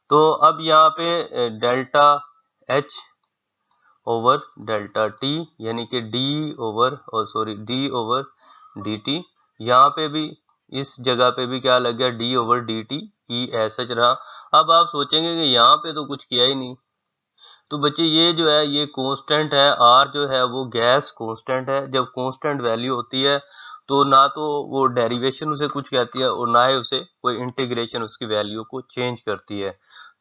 तो अब यहाँ पे delta H over delta T यानी कि डी ओवर डी टी, यहाँ पे भी इस जगह पे भी क्या लग गया, डी ओवर डी टी, ई ऐसा रहा। अब आप सोचेंगे कि यहाँ पे तो कुछ किया ही नहीं, तो बच्चे ये जो है ये कांस्टेंट है, आर जो है वो गैस कांस्टेंट है। जब कांस्टेंट वैल्यू होती है तो ना तो वो डेरिवेशन उसे कुछ कहती है और ना ही उसे कोई इंटीग्रेशन उसकी वैल्यू को चेंज करती है।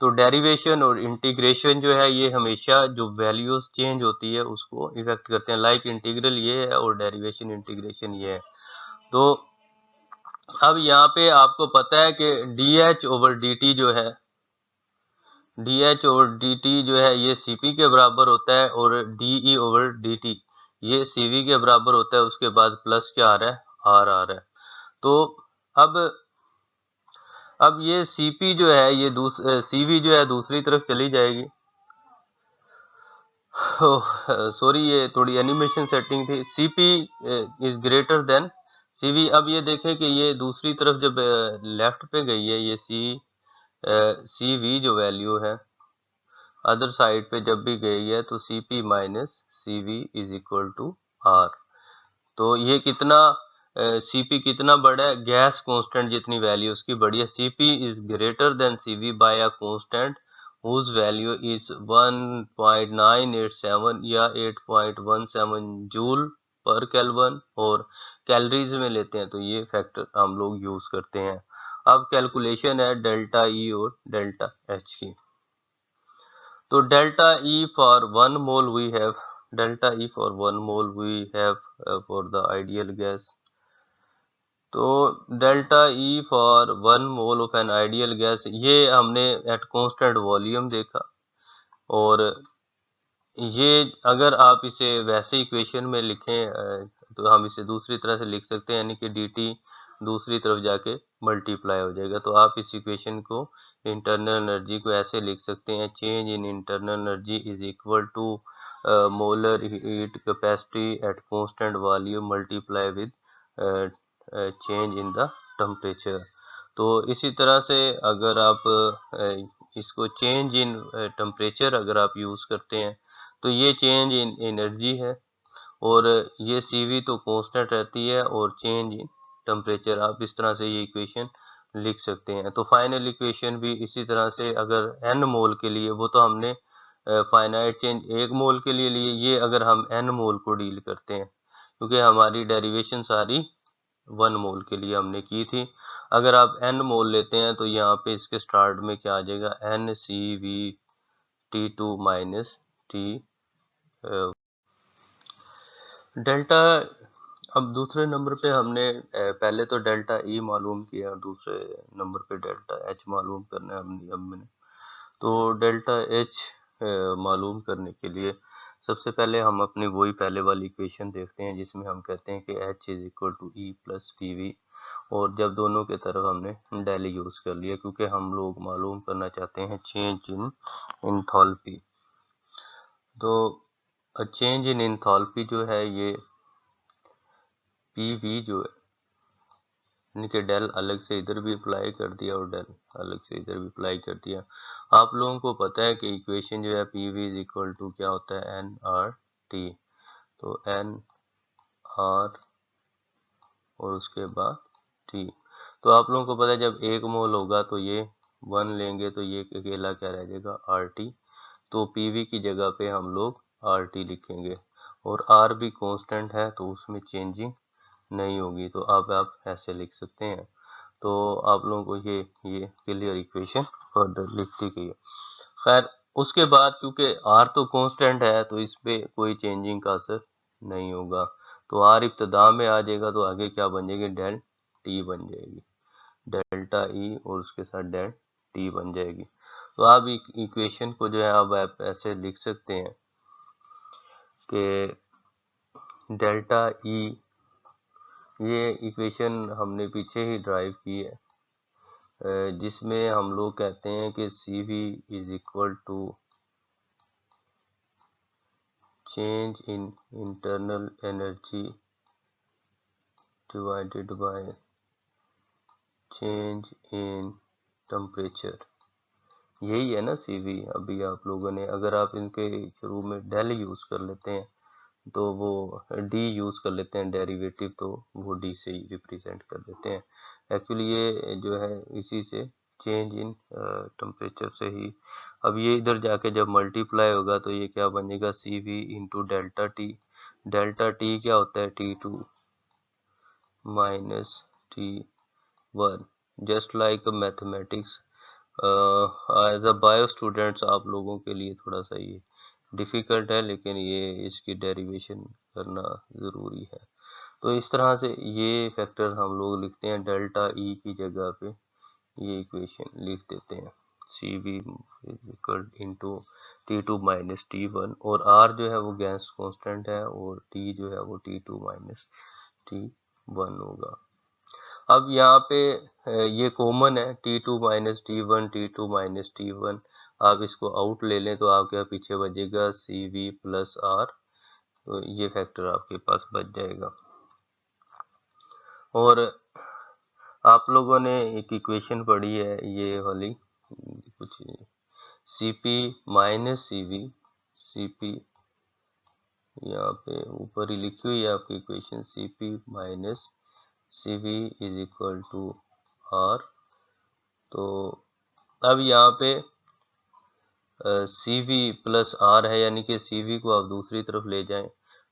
तो डेरिवेशन और इंटीग्रेशन जो है ये हमेशा जो वैल्यूज चेंज होती है उसको इफेक्ट करते हैं, लाइक इंटीग्रल ये है और डेरिवेशन इंटीग्रेशन ये है। तो अब यहाँ पे आपको पता है कि D H over D T जो है, D H over D T जो है ये सी पी के बराबर होता है, और D E over D T ये सी वी के बराबर होता है। उसके बाद प्लस क्या आ रहा है, आर आ रहा है। तो अब अब ये Cp जो है ये Cv जो है दूसरी तरफ चली जाएगी। सॉरी ये थोड़ी एनिमेशन सेटिंग थी। Cp is greater than Cv। अब ये देखें कि ये दूसरी तरफ जब लेफ्ट पे गई है, ये Cv जो वैल्यू है अदर साइड पे जब भी गई है तो Cp minus Cv is equal to R। तो ये कितना Cp कितना बड़ा है, गैस कांस्टेंट जितनी वैल्यू उसकी बड़ी है। Cp is greater than Cv by a constant whose value is 1.987 या 8.17 जूल पर केल्विन, और कैलोरीज में लेते हैं तो ये फैक्टर हम लोग यूज करते हैं। अब कैलकुलेशन है डेल्टा E और डेल्टा H की। तो delta E for 1 mole we have for the ideal gas. तो delta E for 1 mole of an ideal gas, ये हमने एट कांस्टेंट वॉल्यूम देखा। और ये अगर आप इसे वैसे इक्वेशन में लिखें तो हम इसे दूसरी तरह से लिख सकते हैं, यानी कि dt दूसरी तरफ जाके मल्टीप्लाई हो जाएगा। तो आप इस इक्वेशन को इंटरनल एनर्जी को ऐसे लिख सकते हैं, change in internal energy is equal to molar heat capacity at constant volume multiply with change in the temperature. तो इसी तरह से अगर आप इसको चेंज इन टेम्परेचर अगर आप यूज़ करते हैं तो ये चेंज इन एनर्जी है, और ये Cv तो कांस्टेंट रहती है, और चेंज इन टेम्परेचर आप इस तरह से ये इक्वेशन लिख सकते हैं। तो फाइनल इक्वेशन भी इसी तरह से, अगर n मोल के लिए, वो तो हमने फाइनाइट चेंज 1 मोल के लिए लिए, ये अगर हम n मोल को डील करते हैं, क्योंकि हमारी डेरिवेशन सारी 1 मोल के लिए हमने की थी। अगर आप n मोल लेते हैं तो यहाँ पे इसके स्टार्ट में क्या आ जाएगा, NCV-T2 माइनस T डेल्टा। अब दूसरे नंबर पे हमने पहले तो डेल्टा E मालूम किया, और दूसरे नंबर पे डेल्टा H मालूम करना है हमने। तो डेल्टा H मालूम करने के लिए सबसे पहले हम अपनी वही पहले वाली इक्वेशन देखते हैं, जिसमें हम कहते हैं कि H is equal to E plus PV, और जब दोनों के तरफ हमने डेल यूज़ कर लिया, क्योंकि हम लोग मालूम करना चाहते हैं चेंज इन इंथैल्पी। तो चेंज इन इंथैल्पी जो है ये PV जो है, यानी कि डेल अलग से इधर भी अप्लाई कर दिया और डेल अलग से इधर भी अप्लाई कर दिया। आप लोगों को पता है कि इक्वेशन जो है PV इज इक्वल टू क्या होता है, NRT। तो NR और उसके बाद T। तो आप लोगों को पता है जब 1 मोल होगा तो ये 1 लेंगे तो ये अकेला क्या रह जाएगा, RT। तो PV की जगह पे हम लोग RT लिखेंगे, और R भी कांस्टेंट है तो उसमें चेंजिंग नहीं होगी, तो अब आप ऐसे लिख सकते हैं। तो आप लोगों को ये क्लियर इक्वेशन फर्दर लिख दी गई है। खैर उसके बाद क्योंकि R तो कांस्टेंट है तो इस पे कोई चेंजिंग का असर नहीं होगा, तो R इब्तदा में आ जाएगा, तो आगे क्या बन जाएगी, डेल T बन जाएगी, डेल्टा E और उसके साथ डेल T बन जाएगी। तो आप इक्वेशन को जो है अब आप ऐसे लिख सकते हैं कि डेल्टा E, ये इक्वेशन हमने पीछे ही ड्राइव की है, जिसमें हम लोग कहते हैं कि Cv is equal to change in internal energy divided by change in temperature. यही है ना Cv। अभी आप लोगों ने, अगर आप इनके शुरू में डेल यूज़ कर लेते हैं तो वो D यूज़ कर लेते हैं डेरिवेटिव, तो वो D से ही रिप्रेजेंट कर देते हैं। एक्चुअली ये जो है इसी से चेंज इन टेम्परेचर से ही, अब ये इधर जाके जब मल्टीप्लाई होगा तो ये क्या बनेगा, Cv into delta T। Delta T क्या होता है, T2 minus T1। Just like mathematics, as a bio students आप लोगों के लिए थोड़ा सा ये डिफ़िकल्ट है, लेकिन ये इसकी डेरिवेशन करना ज़रूरी है। तो इस तरह से ये फैक्टर हम लोग लिखते हैं, डेल्टा E की जगह पे ये इक्वेशन लिख देते हैं, Cv equal into T2 minus T1, और R जो है वो गैस कांस्टेंट है, और T जो है वो T2 माइनस T1 होगा। अब यहाँ पे ये कॉमन है T2 minus T1, T2 minus T1, आप इसको आउट ले लें तो आपके पीछे बचेगा CV प्लस R, तो ये फैक्टर आपके पास बच जाएगा। और आप लोगों ने एक इक्वेशन पढ़ी है ये वाली, कुछ CP माइनस CV, CP यहाँ पे ऊपर ही लिखी हुई है आपकी equation, CP minus CV is equal to R। तो अब यहाँ पे CV प्लस R है, यानी कि CV को आप दूसरी तरफ ले जाएं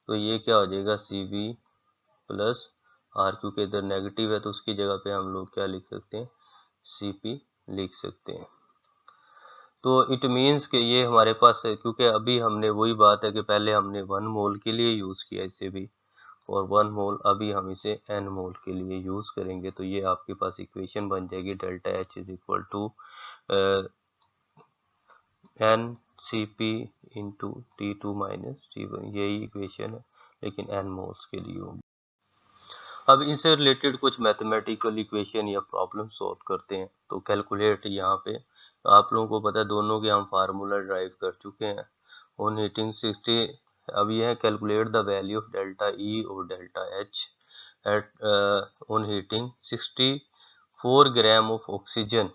तो ये क्या हो जाएगा, CV प्लस R, क्योंकि इधर नेगेटिव है तो उसकी जगह पे हम लोग क्या लिख सकते हैं, CP लिख सकते हैं। तो इट मीन्स कि ये हमारे पास है, क्योंकि अभी हमने वही बात है कि पहले हमने 1 मोल के लिए यूज़ किया इसे भी, और 1 मोल अभी हम इसे n मोल के लिए यूज़ करेंगे। तो ये आपके पास इक्वेशन बन जाएगी delta H is equal to NCP into T2 minus T1, यही इक्वेशन है लेकिन n मोल्स के लिए होगी। अब इनसे रिलेटेड कुछ मैथमेटिकल इक्वेशन या प्रॉब्लम सॉल्व करते हैं। तो कैलकुलेट, यहाँ पे आप लोगों को पता है दोनों के हम फार्मूला ड्राइव कर चुके हैं। ऑन हीटिंग 60, अब यह है calculate the value of delta E और delta H at on heating 64 gram of oxygen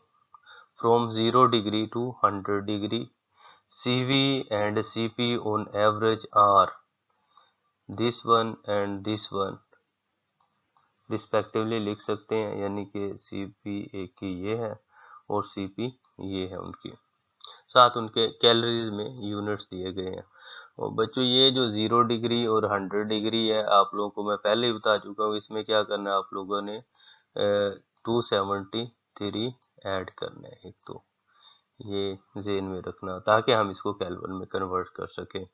from 0 degree to 100 degree. CV and CP on average are this one and this one respectively लिख सकते हैं, यानी कि CP एक की ये है और CP ये है उनकी, साथ उनके कैलोरीज में यूनिट्स दिए गए हैं। और बच्चों ये जो 0 डिग्री और 100 डिग्री है, आप लोगों को मैं पहले ही बता चुका हूँ, इसमें क्या करना है आप लोगों ने 273 ऐड करना है एक, तो ये ज़हन में रखना ताकि हम इसको केल्विन में कन्वर्ट कर सकें।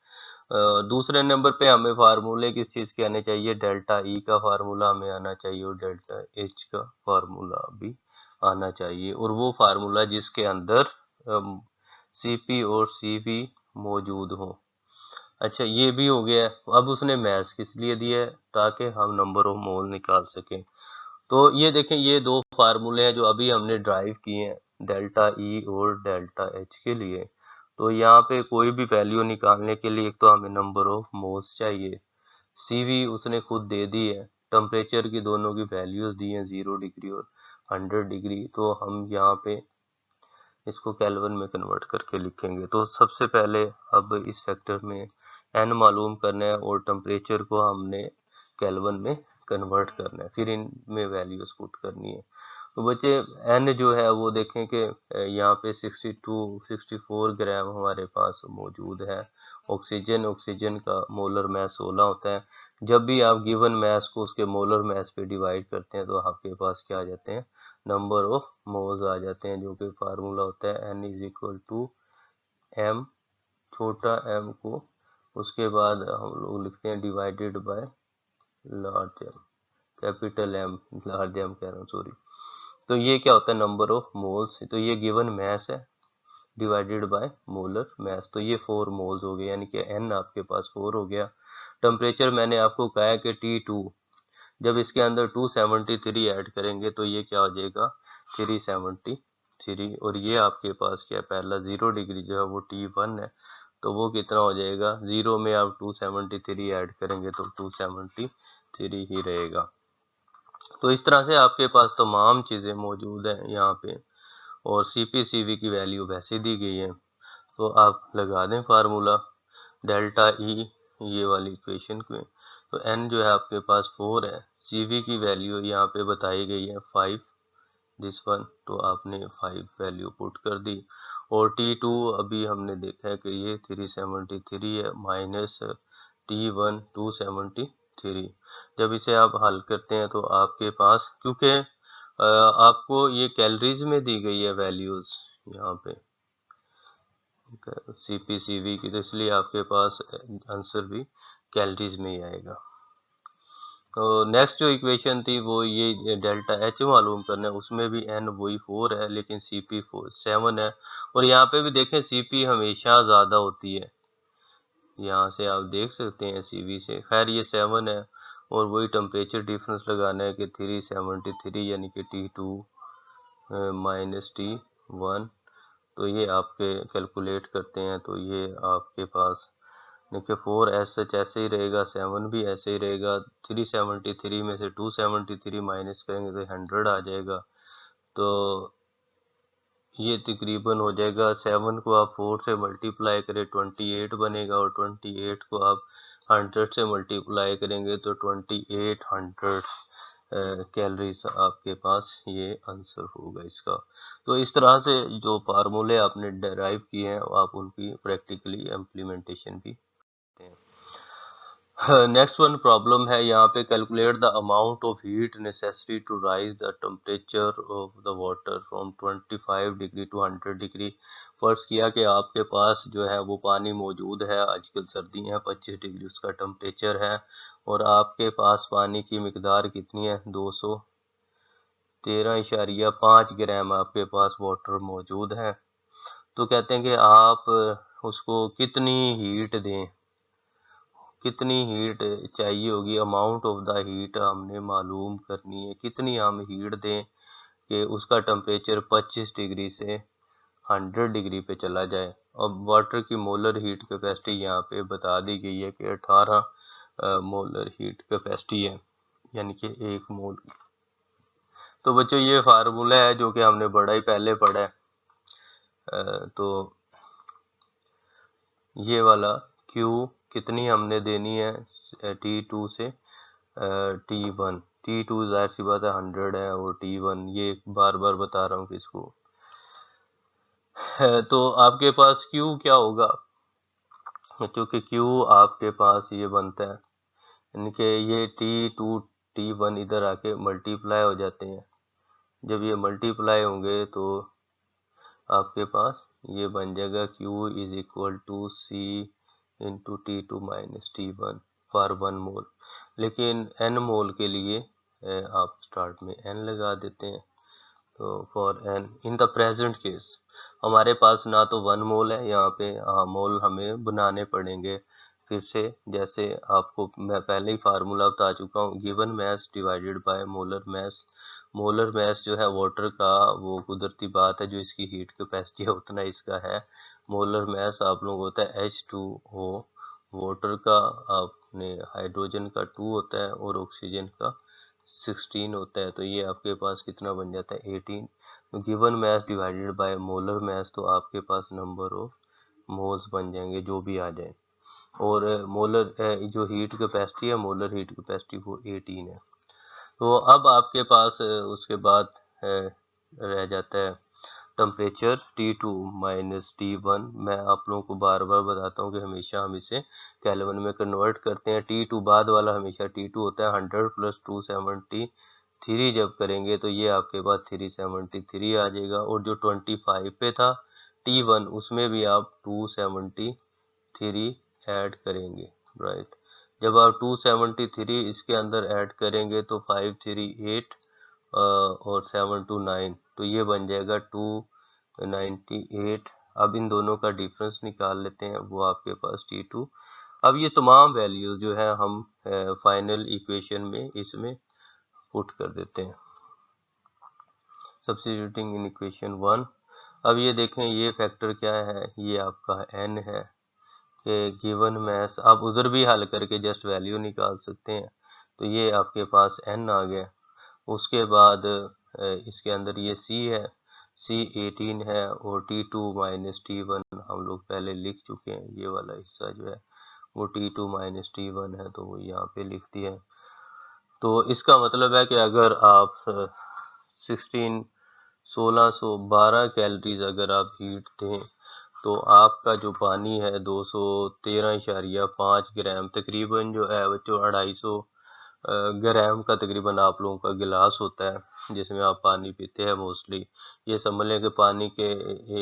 दूसरे नंबर पे हमें फार्मूले किस चीज़ के आने चाहिए, डेल्टा E का फार्मूला हमें आना चाहिए और डेल्टा H का फार्मूला भी आना चाहिए, और वो फार्मूला जिसके अंदर CP और CV मौजूद हो। अच्छा ये भी हो गया। अब उसने मैथ्स किस लिए दिया है, ताकि हम नंबर ऑफ मोल निकाल सकें। तो ये देखें, ये दो फार्मूले हैं जो अभी हमने ड्राइव किए हैं डेल्टा E और डेल्टा H के लिए। तो यहाँ पे कोई भी वैल्यू निकालने के लिए एक तो हमें नंबर ऑफ मोल्स चाहिए, CV उसने खुद दे दी है, टेम्परेचर की दोनों की वैल्यूज दी हैं 0 डिग्री और 100 डिग्री। तो हम यहाँ पे इसको केल्विन में कन्वर्ट करके लिखेंगे। तो सबसे पहले अब इस फैक्टर में n मालूम करना है और टेम्परेचर को हमने केल्विन में कन्वर्ट करना है, फिर इनमें वैल्यूज पुट करनी है। तो बच्चे n जो है वो देखें कि यहाँ पे 64 ग्राम हमारे पास मौजूद है ऑक्सीजन का मोलर मैस 16 होता है। जब भी आप गिवन मैस को उसके मोलर मैस पे डिवाइड करते हैं तो आपके पास क्या आ जाते हैं, नंबर ऑफ मोल्स आ जाते हैं, जो कि फार्मूला होता है n is equal to m, छोटा m को उसके बाद हम लोग लिखते हैं divided by large m, capital M, large M कह रहा हूँ सॉरी। तो ये क्या होता है, नंबर ऑफ मोल्स। तो ये गिवन मैस है डिवाइडेड बाय मोलर मैस, तो ये 4 मोल्स हो गए, यानी कि n आपके पास 4 हो गया। टेम्परेचर मैंने आपको कहा है कि T2, जब इसके अंदर 273 ऐड करेंगे तो ये क्या हो जाएगा 373, और ये आपके पास क्या है, पहला 0 डिग्री जो है वो T1 है, तो वो कितना हो जाएगा, 0 में आप 273 ऐड करेंगे तो 273 ही रहेगा। तो इस तरह से आपके पास तमाम चीज़ें मौजूद हैं यहाँ पे, और CP CV की वैल्यू वैसे दी गई है। तो आप लगा दें फार्मूला डेल्टा E ये वाली इक्वेशन में। तो n जो है आपके पास 4 है, CV की वैल्यू यहाँ पे बताई गई है 5, दिस वन, तो आपने 5 वैल्यू पुट कर दी। और T2 अभी हमने देखा है कि ये 373 है, माइनस T1 273। जब इसे आप हल करते हैं तो आपके पास, क्योंकि आपको ये कैलोरीज में दी गई है वैल्यूज यहाँ पे CP CV की, तो इसलिए आपके पास आंसर भी कैलोरीज में ही आएगा। तो नेक्स्ट जो इक्वेशन थी वो ये डेल्टा H मालूम करना है, उसमें भी n वही 4 है लेकिन CP 7 है, और यहाँ पे भी देखें CP हमेशा ज़्यादा होती है, यहाँ से आप देख सकते हैं CV से, खैर ये 7 है और वही टेम्परेचर डिफरेंस लगाना है कि 373 यानी कि T2 माइनस T1। तो ये आपके कैलकुलेट करते हैं तो ये आपके पास देखिए 4 एच ऐसे ही रहेगा, 7 भी ऐसे ही रहेगा। 373 में से 273 माइनस करेंगे तो 100 आ जाएगा। तो ये तकरीबन हो जाएगा, 7 को आप 4 से मल्टीप्लाई करें 28 बनेगा, और 28 को आप 100 से मल्टीप्लाई करेंगे तो 2800 कैलोरीज आपके पास ये आंसर होगा इसका। तो इस तरह से जो फार्मूले आपने डेराइव किए हैं आप उनकी प्रैक्टिकली इम्प्लीमेंटेशन भी करते हैं। नेक्स्ट वन प्रॉब्लम है यहाँ पे, calculate the amount of heat necessary to raise the temperature of the water from 25 degree to 100 degree. फर्ज किया कि आपके पास जो है वो पानी मौजूद है, आजकल सर्दी है, 25 डिग्री उसका टेम्परेचर है, और आपके पास पानी की मिकदार कितनी है, 213.5 ग्राम आपके पास वाटर मौजूद है। तो कहते हैं कि आप उसको कितनी हीट दें, कितनी हीट चाहिए होगी, अमाउंट ऑफ द हीट हमने मालूम करनी है, कितनी हम हीट दें कि उसका टेम्परेचर 25 डिग्री से 100 डिग्री पे चला जाए। अब वाटर की मोलर हीट कैपेसिटी यहाँ पे बता दी गई है कि 18 मोलर हीट कैपेसिटी है, यानी कि 1 मोल। तो बच्चों ये फार्मूला है जो कि हमने बड़ा ही पहले पढ़ा है। तो ये वाला Q कितनी हमने देनी है, T2 से T1। T2 जाहिर सी बात है 100 है, और T1 ये बार बार बता रहा हूँ किसको। तो आपके पास Q क्या होगा, क्योंकि Q आपके पास ये बनता है, यानी कि ये T2 T1 इधर आके मल्टीप्लाई हो जाते हैं। जब ये मल्टीप्लाई होंगे तो आपके पास ये बन जाएगा Q is equal to C into T2 minus T1 for 1 mole. लेकिन n मोल के लिए आप स्टार्ट में n लगा देते हैं। तो for n in the present case हमारे पास ना तो 1 मोल है, यहाँ पे मोल हमें बनाने पड़ेंगे फिर से। जैसे आपको मैं पहले ही फार्मूला बता चुका हूँ, given mess divided by molar mass. Molar mass जो है वाटर का वो कुदरती बात है, जो इसकी हीट कैपेसिटी है उतना इसका है। मोलर मैस आप लोग होता है H2O, वाटर का आपने हाइड्रोजन का 2 होता है और ऑक्सीजन का 16 होता है। तो ये आपके पास कितना बन जाता है, 18। Given mess divided by molar mass, तो आपके पास नंबर ऑफ मोल्स बन जाएंगे जो भी आ जाए। और मोलर जो हीट कैपेसिटी है, मोलर हीट कैपेसिटी वो 18 है। तो अब आपके पास उसके बाद रह जाता है टेम्परेचर T2 माइनस T1। मैं आप लोगों को बार बार बताता हूँ कि हमेशा हम इसे केल्विन में कन्वर्ट करते हैं। T2 बाद वाला हमेशा T2 होता है। 100 प्लस 273 जब करेंगे तो ये आपके पास 373 आ जाएगा, और जो 25 पे था T1 उसमें भी आप 273 ऐड करेंगे, राइट। जब आप 273 इसके अंदर ऐड करेंगे तो 538 और 729, तो ये बन जाएगा 298। अब इन दोनों का डिफरेंस निकाल लेते हैं, वो आपके पास T2। अब ये तमाम वैल्यूज जो है हम फाइनल इक्वेशन में इसमें पुट कर देते हैं, सब्स्टिट्यूटिंग इन इक्वेशन 1। अब ये देखें ये फैक्टर क्या है, ये आपका n है कि गिवन मैस। आप उधर भी हल करके जस्ट वैल्यू निकाल सकते हैं। तो ये आपके पास n आ गया। उसके बाद इसके अंदर ये C है, C 18 है, और T2 माइनस T1 हम लोग पहले लिख चुके हैं। ये वाला हिस्सा जो है वो T2 माइनस T1 है, तो वो यहाँ पे लिख दिया है। तो इसका मतलब है कि अगर आप 1612 कैलोरीज अगर आप हीट दें तो आपका जो पानी है 213.5 ग्राम तकरीबन जो है बच्चों 250 ग्राम का तकरीबन आप लोगों का गिलास होता है जिसमें आप पानी पीते हैं मोस्टली। ये समझ लें कि पानी के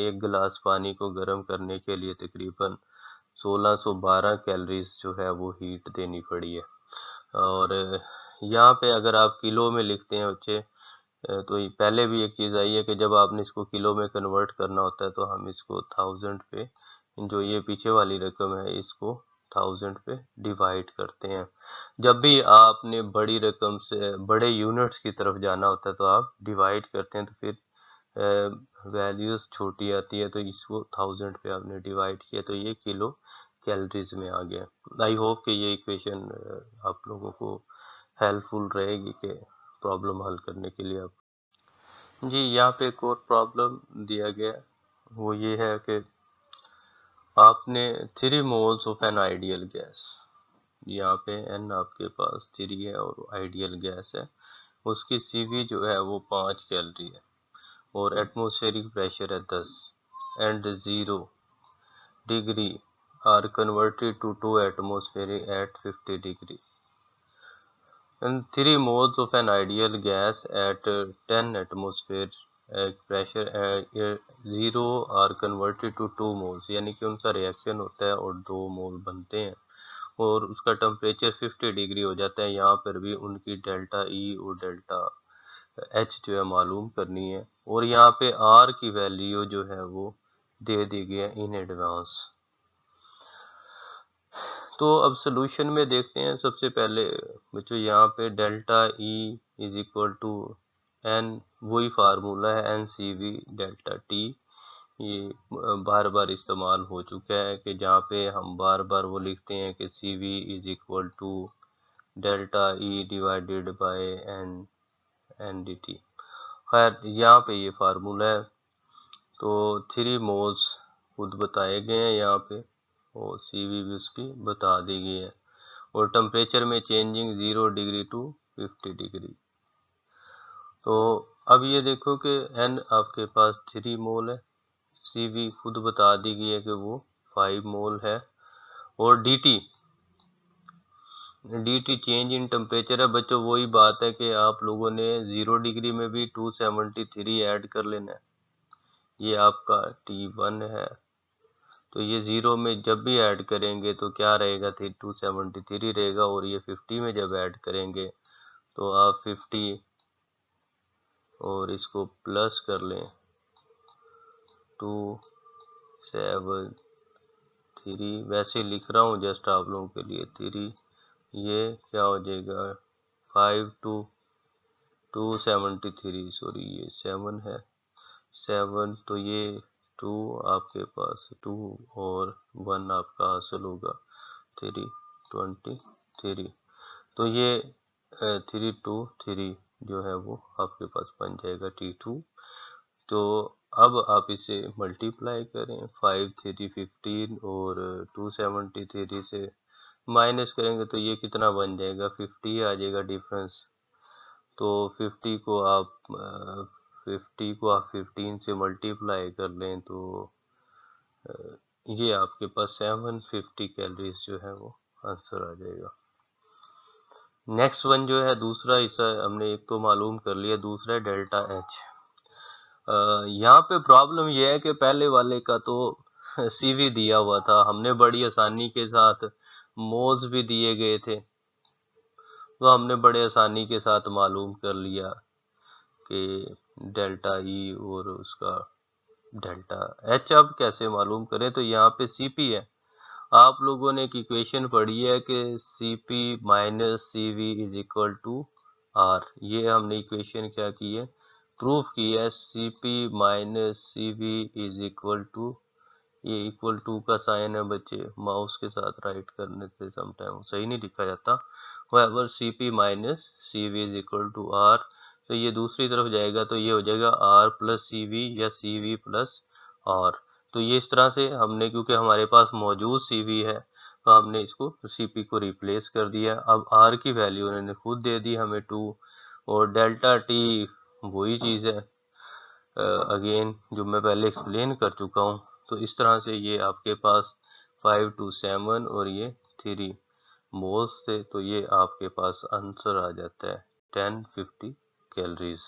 एक गिलास पानी को गर्म करने के लिए तकरीबन 1612 कैलोरीज जो है वो हीट देनी पड़ी है। और यहाँ पे अगर आप किलो में लिखते हैं बच्चे तो पहले भी एक चीज़ आई है कि जब आपने इसको किलो में कन्वर्ट करना होता है तो हम इसको 1000 पे, जो ये पीछे वाली रकम है इसको 1000 पे डिवाइड करते हैं। जब भी आपने बड़ी रकम से बड़े यूनिट्स की तरफ जाना होता है तो आप डिवाइड करते हैं, तो फिर वैल्यूज छोटी आती है, तो इसको 1000 पे आपने डिवाइड किया तो ये किलो कैलोरीज में आ गया। आई होप कि ये इक्वेशन आप लोगों को हेल्पफुल रहेगी कि प्रॉब्लम हल करने के लिए। आप जी यहाँ पे एक और प्रॉब्लम दिया गया, वो ये है कि आपने 3 moles of an ideal gas, यहाँ पे n आपके पास 3 है और आइडियल गैस है, उसकी CV जो है वो 5 कैलोरी है और एटमॉस्फेरिक प्रेशर है 10 and 0 degree are converted to 2 atmosphere at 50 degree. And 3 moles of an ideal gas at 10 atmosphere pressure 0 are converted to 2 moles, यानी कि उनका रिएक्शन होता है और 2 मोल बनते हैं और उसका टेम्परेचर 50 डिग्री हो जाता है। यहाँ पर भी उनकी डेल्टा ई और डेल्टा एच जो है मालूम करनी है और यहाँ पे आर की वैल्यू जो है वो दे दी गई है इन एडवांस। तो अब सोल्यूशन में देखते हैं। सबसे पहले बच्चों यहाँ पे delta E is equal to N, वही फार्मूला है N C V delta T, ये बार बार इस्तेमाल हो चुका है कि जहाँ पे हम बार बार वो लिखते हैं कि C V is equal to delta E divided by N D T. खैर यहाँ पे ये फार्मूला है, तो 3 मोल्स खुद बताए गए हैं यहाँ पे और CV भी उसकी बता दी गई है और टेम्परेचर में चेंजिंग 0 डिग्री टू 50 डिग्री। तो अब ये देखो कि N आपके पास 3 मोल है, CV खुद बता दी गई है कि वो 5 मोल है और DT चेंज इन टेम्परेचर है। बच्चों वही बात है कि आप लोगों ने 0 डिग्री में भी 273 ऐड कर लेना है, ये आपका T1 है, तो ये 0 में जब भी ऐड करेंगे तो क्या रहेगा, 273 रहेगा और ये 50 में जब ऐड करेंगे तो आप 50 और इसको प्लस कर लें 273, वैसे लिख रहा हूँ जस्ट आप लोगों के लिए 3, ये क्या हो जाएगा 273, सॉरी ये 7 है 7, तो ये 2 आपके पास 2 और 1 आपका हासिल होगा 323, तो ये 323 जो है वो आपके पास बन जाएगा T2। तो अब आप इसे मल्टीप्लाई करें 5 3 15 और 273 से माइनस करेंगे तो ये कितना बन जाएगा 50 आ जाएगा डिफरेंस। तो 50 को आप 15 से मल्टीप्लाई कर लें तो ये आपके पास 750 कैलोरीज जो है वो आंसर आ जाएगा। नेक्स्ट वन जो है दूसरा हिस्सा हमने एक तो मालूम कर लिया, दूसरा है डेल्टा एच। यहाँ पे प्रॉब्लम ये है कि पहले वाले का तो CV दिया हुआ था, हमने बड़ी आसानी के साथ मोल्स भी दिए गए थे, तो हमने बड़े आसानी के साथ मालूम कर लिया कि डेल्टा ई और उसका डेल्टा एच। अब कैसे मालूम करें, तो यहाँ पे CP है, आप लोगों ने एक इक्वेशन पढ़ी है कि CP minus CV is equal to R, ये हमने इक्वेशन क्या की है, प्रूफ की है। CP minus CV is equal to, ये इक्वल टू का साइन है बच्चे, माउस के साथ राइट करने से समटाइम सही नहीं लिखा जाता। However CP minus CV is equal to R, तो ये दूसरी तरफ जाएगा तो ये हो जाएगा R प्लस CV या CV प्लस R। तो ये इस तरह से हमने, क्योंकि हमारे पास मौजूद CV है तो हमने इसको CP को रिप्लेस कर दिया। अब R की वैल्यू उन्होंने खुद दे दी हमें 2 और डेल्टा T वही चीज़ है अगेन जो मैं पहले एक्सप्लेन कर चुका हूँ। तो इस तरह से ये आपके पास 5 to 7 और ये 3 मोल्स थे, तो ये आपके पास आंसर आ जाता है 1050 कैलोरीज।